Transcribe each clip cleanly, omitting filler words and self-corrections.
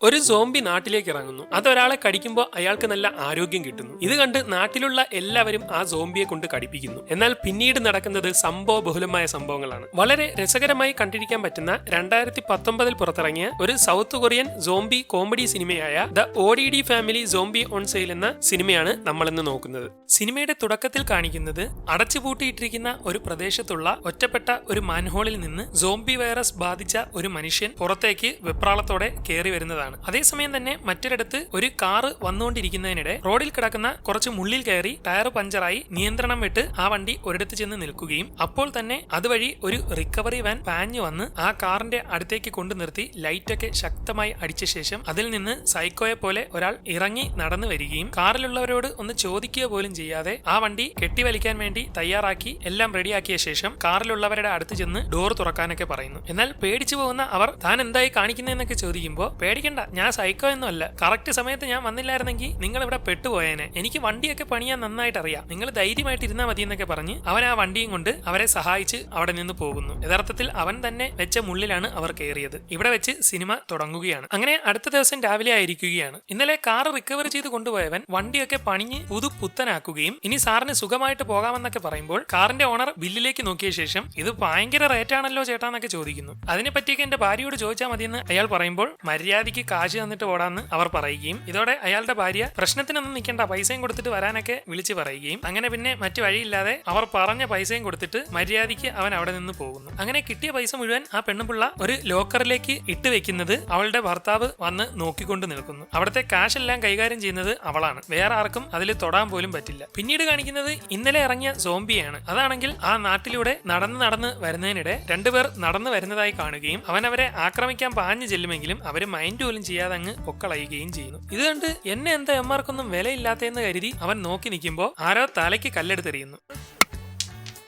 ഒരു സോംബി നാട്ടിലേക്ക് ഇറങ്ങുന്നു. അതൊരാളെ കടിക്കുമ്പോൾ അയാൾക്ക് നല്ല ആരോഗ്യം കിട്ടുന്നു. ഇത് കണ്ട് നാട്ടിലുള്ള എല്ലാവരും ആ സോംബിയെ കൊണ്ട് കടിപ്പിക്കുന്നു. എന്നാൽ പിന്നീട് നടക്കുന്നത് സംഭവ ബഹുലമായ സംഭവങ്ങളാണ്. വളരെ രസകരമായി കണ്ടിരിക്കാൻ പറ്റുന്ന 2019 പുറത്തിറങ്ങിയ ഒരു സൗത്ത് കൊറിയൻ സോംബി കോമഡി സിനിമയായ the ODD family zombie on sale എന്ന സിനിമയാണ് നമ്മളിന്ന് നോക്കുന്നത്. സിനിമയുടെ തുടക്കത്തിൽ കാണിക്കുന്നത് അടച്ചുപൂട്ടിയിട്ടിരിക്കുന്ന ഒരു പ്രദേശത്തുള്ള ഒറ്റപ്പെട്ട ഒരു മാൻഹോളിൽ നിന്ന് സോംബി വൈറസ് ബാധിച്ച ഒരു മനുഷ്യൻ പുറത്തേക്ക് വെപ്രാളത്തോടെ കയറി വരുന്നതാണ്. അതേസമയം തന്നെ മറ്റൊരിടത്ത് ഒരു കാറ് വന്നുകൊണ്ടിരിക്കുന്നതിനിടെ റോഡിൽ കിടക്കുന്ന കുറച്ച് മുള്ളിൽ കയറി ടയർ പഞ്ചറായി നിയന്ത്രണം വിട്ട് ആ വണ്ടി ഒരിടത്ത് ചെന്ന് നിൽക്കുകയും അപ്പോൾ തന്നെ അതുവഴി ഒരു റിക്കവറി വാൻ പാഞ്ഞു വന്ന് ആ കാറിന്റെ അടുത്തേക്ക് കൊണ്ടു നിർത്തി ലൈറ്റൊക്കെ ശക്തമായി അടിച്ച ശേഷം അതിൽ നിന്ന് സൈക്കോയെ പോലെ ഒരാൾ ഇറങ്ങി നടന്നു വരികയും കാറിലുള്ളവരോട് ഒന്ന് ചോദിക്കുക പോലും ചെയ്യാതെ ആ വണ്ടി കെട്ടിവലിക്കാൻ വേണ്ടി തയ്യാറാക്കി എല്ലാം റെഡിയാക്കിയ ശേഷം കാറിലുള്ളവരുടെ അടുത്ത് ചെന്ന് ഡോർ തുറക്കാനൊക്കെ പറയുന്നു. എന്നാൽ പേടിച്ചു പോകുന്ന അവർ താൻ എന്തായി കാണിക്കുന്നതെന്നൊക്കെ ചോദിക്കുമ്പോൾ പേടിക്കണ്ട, ഞാൻ സൈക്കോ ഒന്നും അല്ല, കറക്റ്റ് സമയത്ത് ഞാൻ വന്നില്ലായിരുന്നെങ്കിൽ നിങ്ങൾ ഇവിടെ പെട്ടുപോയേനെ, എനിക്ക് വണ്ടിയൊക്കെ പണിയാൻ നന്നായിട്ട് അറിയാം, നിങ്ങൾ ധൈര്യമായിട്ട് ഇരുന്നാൽ മതി എന്നൊക്കെ പറഞ്ഞ് അവൻ ആ വണ്ടിയും കൊണ്ട് അവരെ സഹായിച്ച് അവിടെ നിന്ന് പോകുന്നു. യഥാർത്ഥത്തിൽ അവൻ തന്നെ വെച്ച മുള്ളിലാണ് അവർ കയറിയത്. ഇവിടെ വെച്ച് സിനിമ തുടങ്ങുകയാണ്. അങ്ങനെ അടുത്ത ദിവസം രാവിലെ ആയിരിക്കുകയാണ്. ഇന്നലെ കാർ റിക്കവർ ചെയ്ത് കൊണ്ടുപോയവൻ വണ്ടിയൊക്കെ പണിഞ്ഞ് പുത്തനാക്കുകയും ഇനി സാറിന് സുഖമായിട്ട് പോകാമെന്നൊക്കെ പറയുമ്പോൾ കാറിന്റെ ഓണർ ബില്ലിലേക്ക് നോക്കിയ ശേഷം ഇത് ഭയങ്കര റേറ്റ് ആണല്ലോ ചേട്ടാന്നൊക്കെ ചോദിക്കുന്നു. അതിനെപ്പറ്റിയൊക്കെ എന്റെ ഭാര്യയോട് ചോദിച്ചാൽ മതിയെന്ന് അയാൾ പറയുമ്പോൾ മര്യാദയ്ക്ക് കാശ് തന്നിട്ട് ഓടാന്ന് അവർ പറയുകയും ഇതോടെ അയാളുടെ ഭാര്യ പ്രശ്നത്തിനൊന്നും നിൽക്കേണ്ട, പൈസയും കൊടുത്തിട്ട് വരാനൊക്കെ വിളിച്ചു പറയുകയും അങ്ങനെ പിന്നെ മറ്റു വഴിയില്ലാതെ അവർ പറഞ്ഞ പൈസയും കൊടുത്തിട്ട് മര്യാദയ്ക്ക് അവൻ അവിടെ നിന്ന് പോകുന്നു. അങ്ങനെ കിട്ടിയ പൈസ മുഴുവൻ ആ പെണ്ണുപിള്ള ഒരു ലോക്കറിലേക്ക് ഇട്ട് വെക്കുന്നത് അവളുടെ ഭർത്താവ് വന്ന് നോക്കിക്കൊണ്ട് നിൽക്കുന്നു. അവിടുത്തെ കാശ് എല്ലാം കൈകാര്യം ചെയ്യുന്നത് അവളാണ്. വേറെ ആർക്കും അതിൽ തൊടാൻ പോലും പറ്റില്ല. പിന്നീട് കാണിക്കുന്നത് ഇന്നലെ ഇറങ്ങിയ സോംബിയാണ്. അതാണെങ്കിൽ ആ നാട്ടിലൂടെ നടന്ന് വരുന്നതിനിടെ രണ്ടുപേർ നടന്നു വരുന്നതായി കാണുകയും അവൻ അവരെ ആക്രമിക്കാൻ പാഞ്ഞു ചെല്ലുമെങ്കിലും അവര് മൈൻഡ് പോലും ചെയ്യാതെ അങ്ങ് പൊക്കളയുകയും ചെയ്യുന്നു. ഇത് കണ്ട് എന്നെ എന്താ എമ്മാർക്കൊന്നും വിലയില്ലാത്തതെന്ന് കരുതി അവൻ നോക്കി നിൽക്കുമ്പോൾ ആരോ തലയ്ക്ക് കല്ലെടുത്തെറിയുന്നു.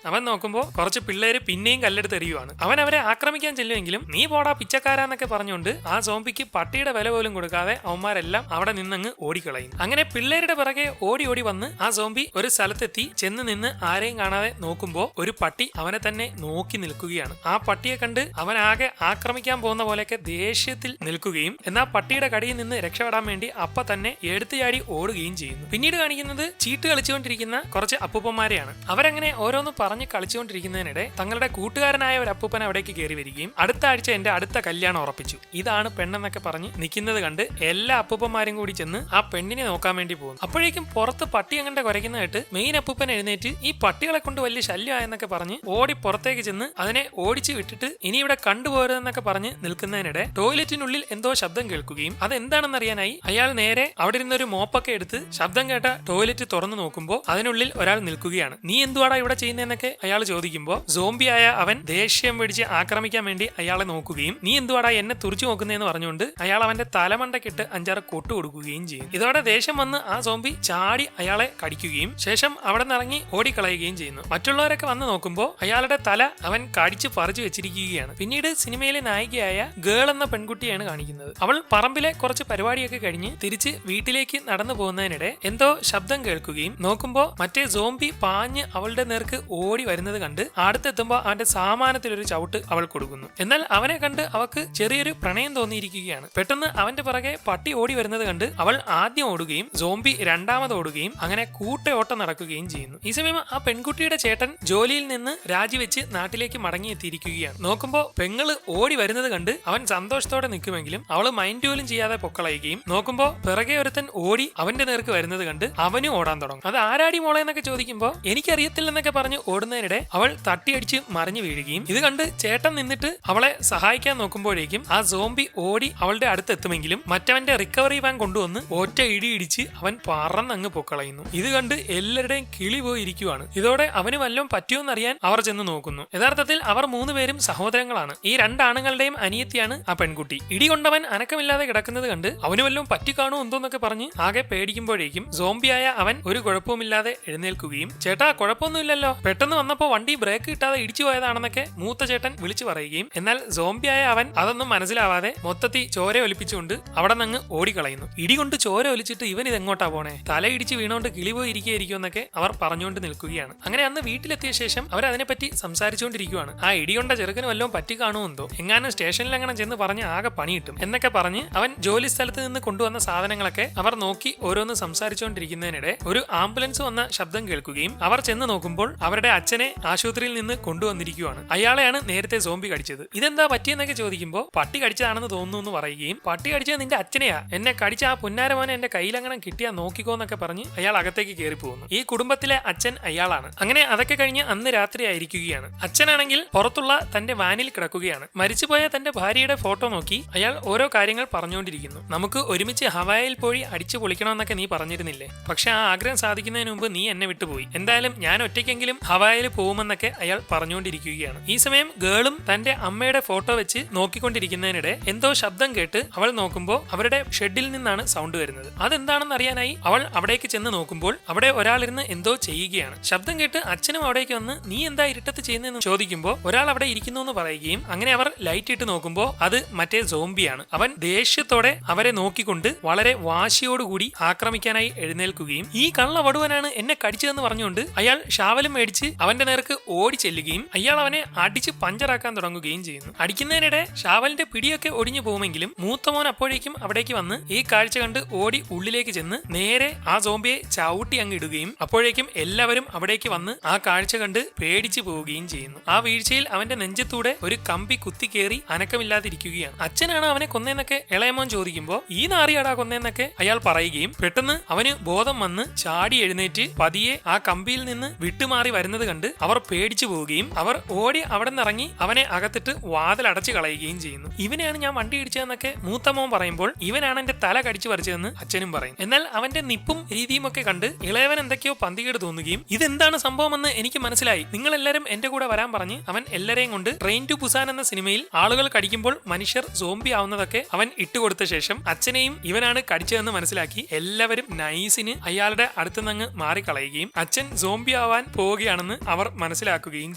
അവൻ നോക്കുമ്പോൾ കുറച്ച് പിള്ളേര് പിന്നെയും കല്ലെടുത്തെറിയുവാണ്. അവൻ അവരെ ആക്രമിക്കാൻ ചെല്ലുമെങ്കിലും നീ പോടാ പിച്ചക്കാരാന്നൊക്കെ പറഞ്ഞുകൊണ്ട് ആ സോംബിക്ക് പട്ടിയുടെ വില പോലും കൊടുക്കാതെ അവന്മാരെല്ലാം അവിടെ നിന്നങ്ങ് ഓടിക്കളയും. അങ്ങനെ പിള്ളേരുടെ പിറകെ ഓടി വന്ന് ആ സോംബി ഒരു സ്ഥലത്തെത്തി ചെന്ന് നിന്ന് ആരെയും കാണാതെ നോക്കുമ്പോൾ ഒരു പട്ടി അവനെ തന്നെ നോക്കി നിൽക്കുകയാണ്. ആ പട്ടിയെ കണ്ട് അവൻ ആകെ ആക്രമിക്കാൻ പോകുന്ന പോലെയൊക്കെ ദേഷ്യത്തിൽ നിൽക്കുകയും എന്നാൽ പട്ടിയുടെ കടിയിൽ നിന്ന് രക്ഷപ്പെടാൻ വേണ്ടി അപ്പ തന്നെ എടുത്തുചാടി ഓടുകയും ചെയ്യുന്നു. പിന്നീട് കാണിക്കുന്നത് ചീട്ട് കളിച്ചുകൊണ്ടിരിക്കുന്ന കുറച്ച് അപ്പൂപ്പന്മാരെയാണ്. അവരങ്ങനെ ഓരോന്ന് കളിച്ചുകൊണ്ടിരിക്കുന്നതിനിടെ തങ്ങളുടെ കൂട്ടുകാരനായ ഒരു അപ്പൂപ്പൻ അവിടേക്ക് കയറി വരികയും അടുത്ത ആഴ്ച എന്റെ അടുത്ത കല്യാണം ഉറപ്പിച്ചു, ഇതാണ് പെണ്ണെന്നൊക്കെ പറഞ്ഞ് നിൽക്കുന്നത് കണ്ട് എല്ലാ അപ്പൂപ്പന്മാരും കൂടി ചെന്ന് ആ പെണ്ണിനെ നോക്കാൻ വേണ്ടി പോകുന്നു. അപ്പോഴേക്കും പുറത്ത് പട്ടി അങ്ങനെ കുരയ്ക്കുന്നതായിട്ട് മെയിൻ അപ്പൂപ്പൻ എഴുന്നേറ്റ് ഈ പട്ടികളെ കൊണ്ട് വലിയ ശല്യമായെന്നൊക്കെ പറഞ്ഞ് ഓടി പുറത്തേക്ക് ചെന്ന് അതിനെ ഓടിച്ചു വിട്ടിട്ട് ഇനി ഇവിടെ കണ്ടുപോരുതെന്നൊക്കെ പറഞ്ഞ് നിൽക്കുന്നതിനിടെ ടോയ്ലറ്റിനുള്ളിൽ എന്തോ ശബ്ദം കേൾക്കുകയും അതെന്താണെന്നറിയാനായി അയാൾ നേരെ അവിടെ ഇരുന്നൊരു മോപ്പൊക്കെ എടുത്ത് ശബ്ദം കേട്ട ടോയ്ലറ്റ് തുറന്നു നോക്കുമ്പോൾ അതിനുള്ളിൽ ഒരാൾ നിൽക്കുകയാണ്. നീ എന്തുവാടാ ഇവിടെ ചെയ്യുന്നതെന്നൊക്കെ അയാൾ ചോദിക്കുമ്പോൾ സോംബിയായ അവൻ ദേഷ്യം പിടിച്ച് ആക്രമിക്കാൻ വേണ്ടി അയാളെ നോക്കുകയും നീ എന്തുവാടാ എന്നെ തുറിച്ചു നോക്കുന്നതെന്ന് പറഞ്ഞുകൊണ്ട് അയാൾ അവന്റെ തലമണ്ടക്കിട്ട് 5-6 കൊട്ടു കൊടുക്കുകയും ചെയ്യും. ഇതോടെ ദേഷ്യം വന്ന് ആ സോംബി ചാടി അയാളെ കടിക്കുകയും ശേഷം അവിടെ നിന്ന് ഇറങ്ങി ഓടിക്കളയുകയും ചെയ്യുന്നു. മറ്റുള്ളവരൊക്കെ വന്ന് നോക്കുമ്പോൾ അയാളുടെ തല അവൻ കടിച്ച് പറിച്ചു വെച്ചിരിക്കുകയാണ്. പിന്നീട് സിനിമയിലെ നായികയായ ഗേൾ എന്ന പെൺകുട്ടിയാണ് കാണിക്കുന്നത്. അവൾ പറമ്പിലെ കുറച്ച് പരിപാടിയൊക്കെ കഴിഞ്ഞ് തിരിച്ച് വീട്ടിലേക്ക് നടന്നു പോകുന്നതിനിടെ എന്തോ ശബ്ദം കേൾക്കുകയും നോക്കുമ്പോൾ മറ്റേ സോംബി പാഞ്ഞ് അവളുടെ നേർക്ക് ഓടി വരുന്നത് കണ്ട് അടുത്തെത്തുമ്പോൾ അവന്റെ സാമാനത്തിൽ ഒരു ചവിട്ട് അവൾ കൊടുക്കുന്നു. എന്നാൽ അവനെ കണ്ട് അവൾക്ക് ചെറിയൊരു പ്രണയം തോന്നിയിരിക്കുകയാണ്. പെട്ടെന്ന് അവന്റെ പിറകെ പട്ടി ഓടി വരുന്നത് കണ്ട് അവൾ ആദ്യം ഓടുകയും സോംബി രണ്ടാമത് ഓടുകയും അങ്ങനെ കൂട്ടയോട്ടം നടക്കുകയും ചെയ്യുന്നു. ഈ സമയം ആ പെൺകുട്ടിയുടെ ചേട്ടൻ ജോലിയിൽ നിന്ന് രാജിവെച്ച് നാട്ടിലേക്ക് മടങ്ങിയെത്തിയിരിക്കുകയാണ്. നോക്കുമ്പോൾ പെങ്ങള് ഓടി വരുന്നത് കണ്ട് അവൻ സന്തോഷത്തോടെ നിൽക്കുമെങ്കിലും അവള് മൈൻഡ് പോലും ചെയ്യാതെ പൊക്കളയുകയും നോക്കുമ്പോൾ പിറകെ ഒരുത്തൻ ഓടി അവന്റെ നേർക്ക് വരുന്നത് കണ്ട് അവനും ഓടാൻ തുടങ്ങും. അത് ആരാടി മോളെ എന്നൊക്കെ ചോദിക്കുമ്പോൾ എനിക്കറിയത്തില്ലെന്നൊക്കെ പറഞ്ഞ് ഓടുന്നതിനിടെ അവൾ തട്ടിയടിച്ച് മറിഞ്ഞു വീഴുകയും ഇത് കണ്ട് ചേട്ടൻ നിന്നിട്ട് അവളെ സഹായിക്കാൻ നോക്കുമ്പോഴേക്കും ആ സോംബി ഓടി അവളുടെ അടുത്തെത്തുമെങ്കിലും മറ്റവന്റെ റിക്കവറി വാൻ കൊണ്ടുവന്ന് ഒറ്റ ഇടിയിടിച്ച് അവൻ പറന്നങ്ങ് പൊക്കളയുന്നു. ഇത് കണ്ട് എല്ലാവരുടെയും കിളി പോയിരിക്കുവാണ്. ഇതോടെ അവന് വല്ലതും പറ്റുമെന്നറിയാൻ അവർ ചെന്ന് നോക്കുന്നു. യഥാർത്ഥത്തിൽ അവർ 3 പേരും സഹോദരങ്ങളാണ്. ഈ 2 ആണുങ്ങളുടെയും അനിയത്തിയാണ് ആ പെൺകുട്ടി. ഇടികൊണ്ടവൻ അനക്കമില്ലാതെ കിടക്കുന്നത് കണ്ട് അവന് വല്ലതും പറ്റിക്കാണോ എന്തോന്നൊക്കെ പറഞ്ഞ് ആകെ പേടിക്കുമ്പോഴേക്കും സോംബിയായ അവൻ ഒരു കുഴപ്പവുമില്ലാതെ എഴുന്നേൽക്കുകയും ചേട്ടാ കുഴപ്പമൊന്നുമില്ലല്ലോ, പെട്ടെന്ന് പെട്ടെന്ന് വന്നപ്പോ വണ്ടി ബ്രേക്ക് കിട്ടാതെ ഇടിച്ചു പോയതാണെന്നൊക്കെ മൂത്ത ചേട്ടൻ വിളിച്ചു പറയുകയും എന്നാൽ സോംബിയായ അവൻ അതൊന്നും മനസ്സിലാവാതെ മൊത്തത്തിൽ ചോര ഒലിപ്പിച്ചുകൊണ്ട് അവിടെ നിന്ന് ഓടിക്കളയുന്നു. ഇടികൊണ്ട് ചോര ഒലിച്ചിട്ട് ഇവൻ ഇതെങ്ങോട്ടാ പോണേ, തലയിടിച്ച് വീണോണ്ട് കിളി പോയി ഇരിക്കുകയായിരിക്കും എന്നൊക്കെ അവർ പറഞ്ഞുകൊണ്ട് നിൽക്കുകയാണ്. അങ്ങനെ അന്ന് വീട്ടിലെത്തിയ ശേഷം അവർ അതിനെപ്പറ്റി സംസാരിച്ചുകൊണ്ടിരിക്കുകയാണ്. ആ ഇടികൊണ്ട ചെറുക്കന് വല്ലതും പറ്റി കാണുമെന്തോ, എങ്ങാനും സ്റ്റേഷനിൽ അങ്ങനെ ചെന്ന് പറഞ്ഞ് ആകെ പണി കിട്ടും എന്നൊക്കെ പറഞ്ഞ് അവൻ ജോലി സ്ഥലത്ത് നിന്ന് കൊണ്ടുവന്ന സാധനങ്ങളൊക്കെ അവർ നോക്കി ഓരോന്ന് സംസാരിച്ചുകൊണ്ടിരിക്കുന്നതിനിടെ ഒരു ആംബുലൻസ് വന്ന ശബ്ദം കേൾക്കുകയും അവർ ചെന്ന് നോക്കുമ്പോൾ അവരുടെ അച്ഛനെ ആശുപത്രിയിൽ നിന്ന് കൊണ്ടുവന്നിരിക്കുകയാണ്. അയാളെയാണ് നേരത്തെ സോംബി കടിച്ചത്. ഇതെന്താ പറ്റിയെന്നൊക്കെ ചോദിക്കുമ്പോൾ പട്ടി കടിച്ചതാണെന്ന് തോന്നുന്നു എന്ന് പറയുകയും പട്ടി കടിച്ചത് നിന്റെ അച്ഛനെയാ, എന്നെ കടിച്ച ആ പുന്നാരമോനെ എന്റെ കയ്യിലങ്ങനെ കിട്ടിയാ നോക്കിക്കോന്നൊക്കെ പറഞ്ഞ് അയാൾ അകത്തേക്ക് കയറി പോകുന്നു. ഈ കുടുംബത്തിലെ അച്ഛൻ അയാളാണ്. അങ്ങനെ അതൊക്കെ കഴിഞ്ഞ് അന്ന് രാത്രി ആയിരിക്കുകയാണ്. അച്ഛനാണെങ്കിൽ പുറത്തുള്ള തന്റെ വാനിൽ കിടക്കുകയാണ്. മരിച്ചുപോയ തന്റെ ഭാര്യയുടെ ഫോട്ടോ നോക്കി അയാൾ ഓരോ കാര്യങ്ങൾ പറഞ്ഞുകൊണ്ടിരിക്കുന്നു. നമുക്ക് ഒരുമിച്ച് ഹവായിൽ പോയി അടിച്ചു പൊളിക്കണമെന്നൊക്കെ നീ പറഞ്ഞിരുന്നില്ലേ, പക്ഷെ ആ ആഗ്രഹം സാധിക്കുന്നതിന് മുമ്പ് നീ എന്നെ വിട്ടുപോയി. എന്തായാലും ഞാൻ ഒറ്റയ്ക്കെങ്കിലും ഹവായിൽ പോകുമെന്നൊക്കെ അയാൾ പറഞ്ഞുകൊണ്ടിരിക്കുകയാണ്. ഈ സമയം ഗേളും തന്റെ അമ്മയുടെ ഫോട്ടോ വെച്ച് നോക്കിക്കൊണ്ടിരിക്കുന്നതിനിടെ എന്തോ ശബ്ദം കേട്ട് അവൾ നോക്കുമ്പോൾ അവരുടെ ഷെഡിൽ നിന്നാണ് സൗണ്ട് വരുന്നത്. അതെന്താണെന്ന് അറിയാനായി അവൾ അവിടേക്ക് ചെന്ന് നോക്കുമ്പോൾ അവിടെ ഒരാളിരുന്ന് എന്തോ ചെയ്യുകയാണ്. ശബ്ദം കേട്ട് അച്ഛനും അവിടേക്ക് വന്ന് നീ എന്താ ഇരുട്ടത്ത് ചെയ്യുന്നതെന്ന് ചോദിക്കുമ്പോൾ ഒരാൾ അവിടെ ഇരിക്കുന്നു എന്ന് പറയുകയും അങ്ങനെ അവർ ലൈറ്റ് ഇട്ട് നോക്കുമ്പോൾ അത് മറ്റേ സോംബിയാണ്. അവൻ ദേഷ്യത്തോടെ അവരെ നോക്കിക്കൊണ്ട് വളരെ വാശിയോടുകൂടി ആക്രമിക്കാനായി എഴുന്നേൽക്കുകയും ഈ കള്ള വടുവനാണ് എന്നെ കടിച്ചതെന്ന് പറഞ്ഞുകൊണ്ട് അയാൾ ഷാവലും മേടിച്ച് അവന്റെ നേർക്ക് ഓടി ചെല്ലുകയും അയാൾ അവനെ അടിച്ച് പഞ്ചറാക്കാൻ തുടങ്ങുകയും ചെയ്യുന്നു. അടിക്കുന്നതിനിടെ ഷാവലിന്റെ പിടിയൊക്കെ ഒടിഞ്ഞു പോകുമെങ്കിലും മൂത്തമോൻ അപ്പോഴേക്കും അവിടേക്ക് വന്ന് ഈ കാഴ്ച കണ്ട് ഓടി ഉള്ളിലേക്ക് ചെന്ന് നേരെ ആ സോംബിയെ ചവിട്ടി അങ്ങ് ഇടുകയും അപ്പോഴേക്കും എല്ലാവരും അവിടേക്ക് വന്ന് ആ കാഴ്ച കണ്ട് പേടിച്ചു പോവുകയും ചെയ്യുന്നു. ആ വീഴ്ചയിൽ അവന്റെ നെഞ്ചത്തൂടെ ഒരു കമ്പി കുത്തിക്കേറി അനക്കമില്ലാതിരിക്കുകയാണ്. അച്ഛനാണ് അവനെ കൊന്നേന്നൊക്കെ ഇളയമോൻ ചോദിക്കുമ്പോൾ ഈ നാറിയാടാ കൊന്നേന്നൊക്കെ അയാൾ പറയുകയും പെട്ടെന്ന് അവന് ബോധം വന്ന് ചാടി എഴുന്നേറ്റ് പതിയെ ആ കമ്പിയിൽ നിന്ന് വിട്ടുമാറി വരുന്നത് കണ്ട് അവർ പേടിച്ചു പോവുകയും അവർ ഓടി അവിടെ നിന്നിറങ്ങി അവനെ അകത്തിട്ട് വാതിൽ അടച്ചു കളയുകയും ചെയ്യുന്നു. ഇവനെയാണ് ഞാൻ വണ്ടി ഇടിച്ചതെന്നൊക്കെ മൂത്തമോൻ പറയുമ്പോൾ ഇവനാണ് എന്റെ തല കടിച്ചു പറിച്ചതെന്ന് അച്ഛനും പറയും. എന്നാൽ അവന്റെ നിപ്പും രീതിയും ഒക്കെ കണ്ട് ഇളയവൻ എന്തൊക്കെയോ പന്തികേട് തോന്നുകയും ഇതെന്താണ് സംഭവമെന്ന് എനിക്ക് മനസ്സിലായി, നിങ്ങൾ എല്ലാവരും എന്റെ കൂടെ വരാൻ പറഞ്ഞ് അവൻ എല്ലാരെയും കൊണ്ട് ട്രെയിൻ ടു പുസാൻ എന്ന സിനിമയിൽ ആളുകൾ കടിക്കുമ്പോൾ മനുഷ്യർ സോംബി ആവുന്നതൊക്കെ അവൻ ഇട്ടുകൊടുത്ത ശേഷം അച്ഛനെയും ഇവനാണ് കടിച്ചതെന്ന് മനസ്സിലാക്കി എല്ലാവരും നൈസിന് അയാളുടെ അടുത്തുനിന്ന് മാറിക്കളയുകയും അച്ഛൻ സോംബി ആവാൻ പോവുകയാണെന്ന് അവർ മനസ്സിലാക്കുകയും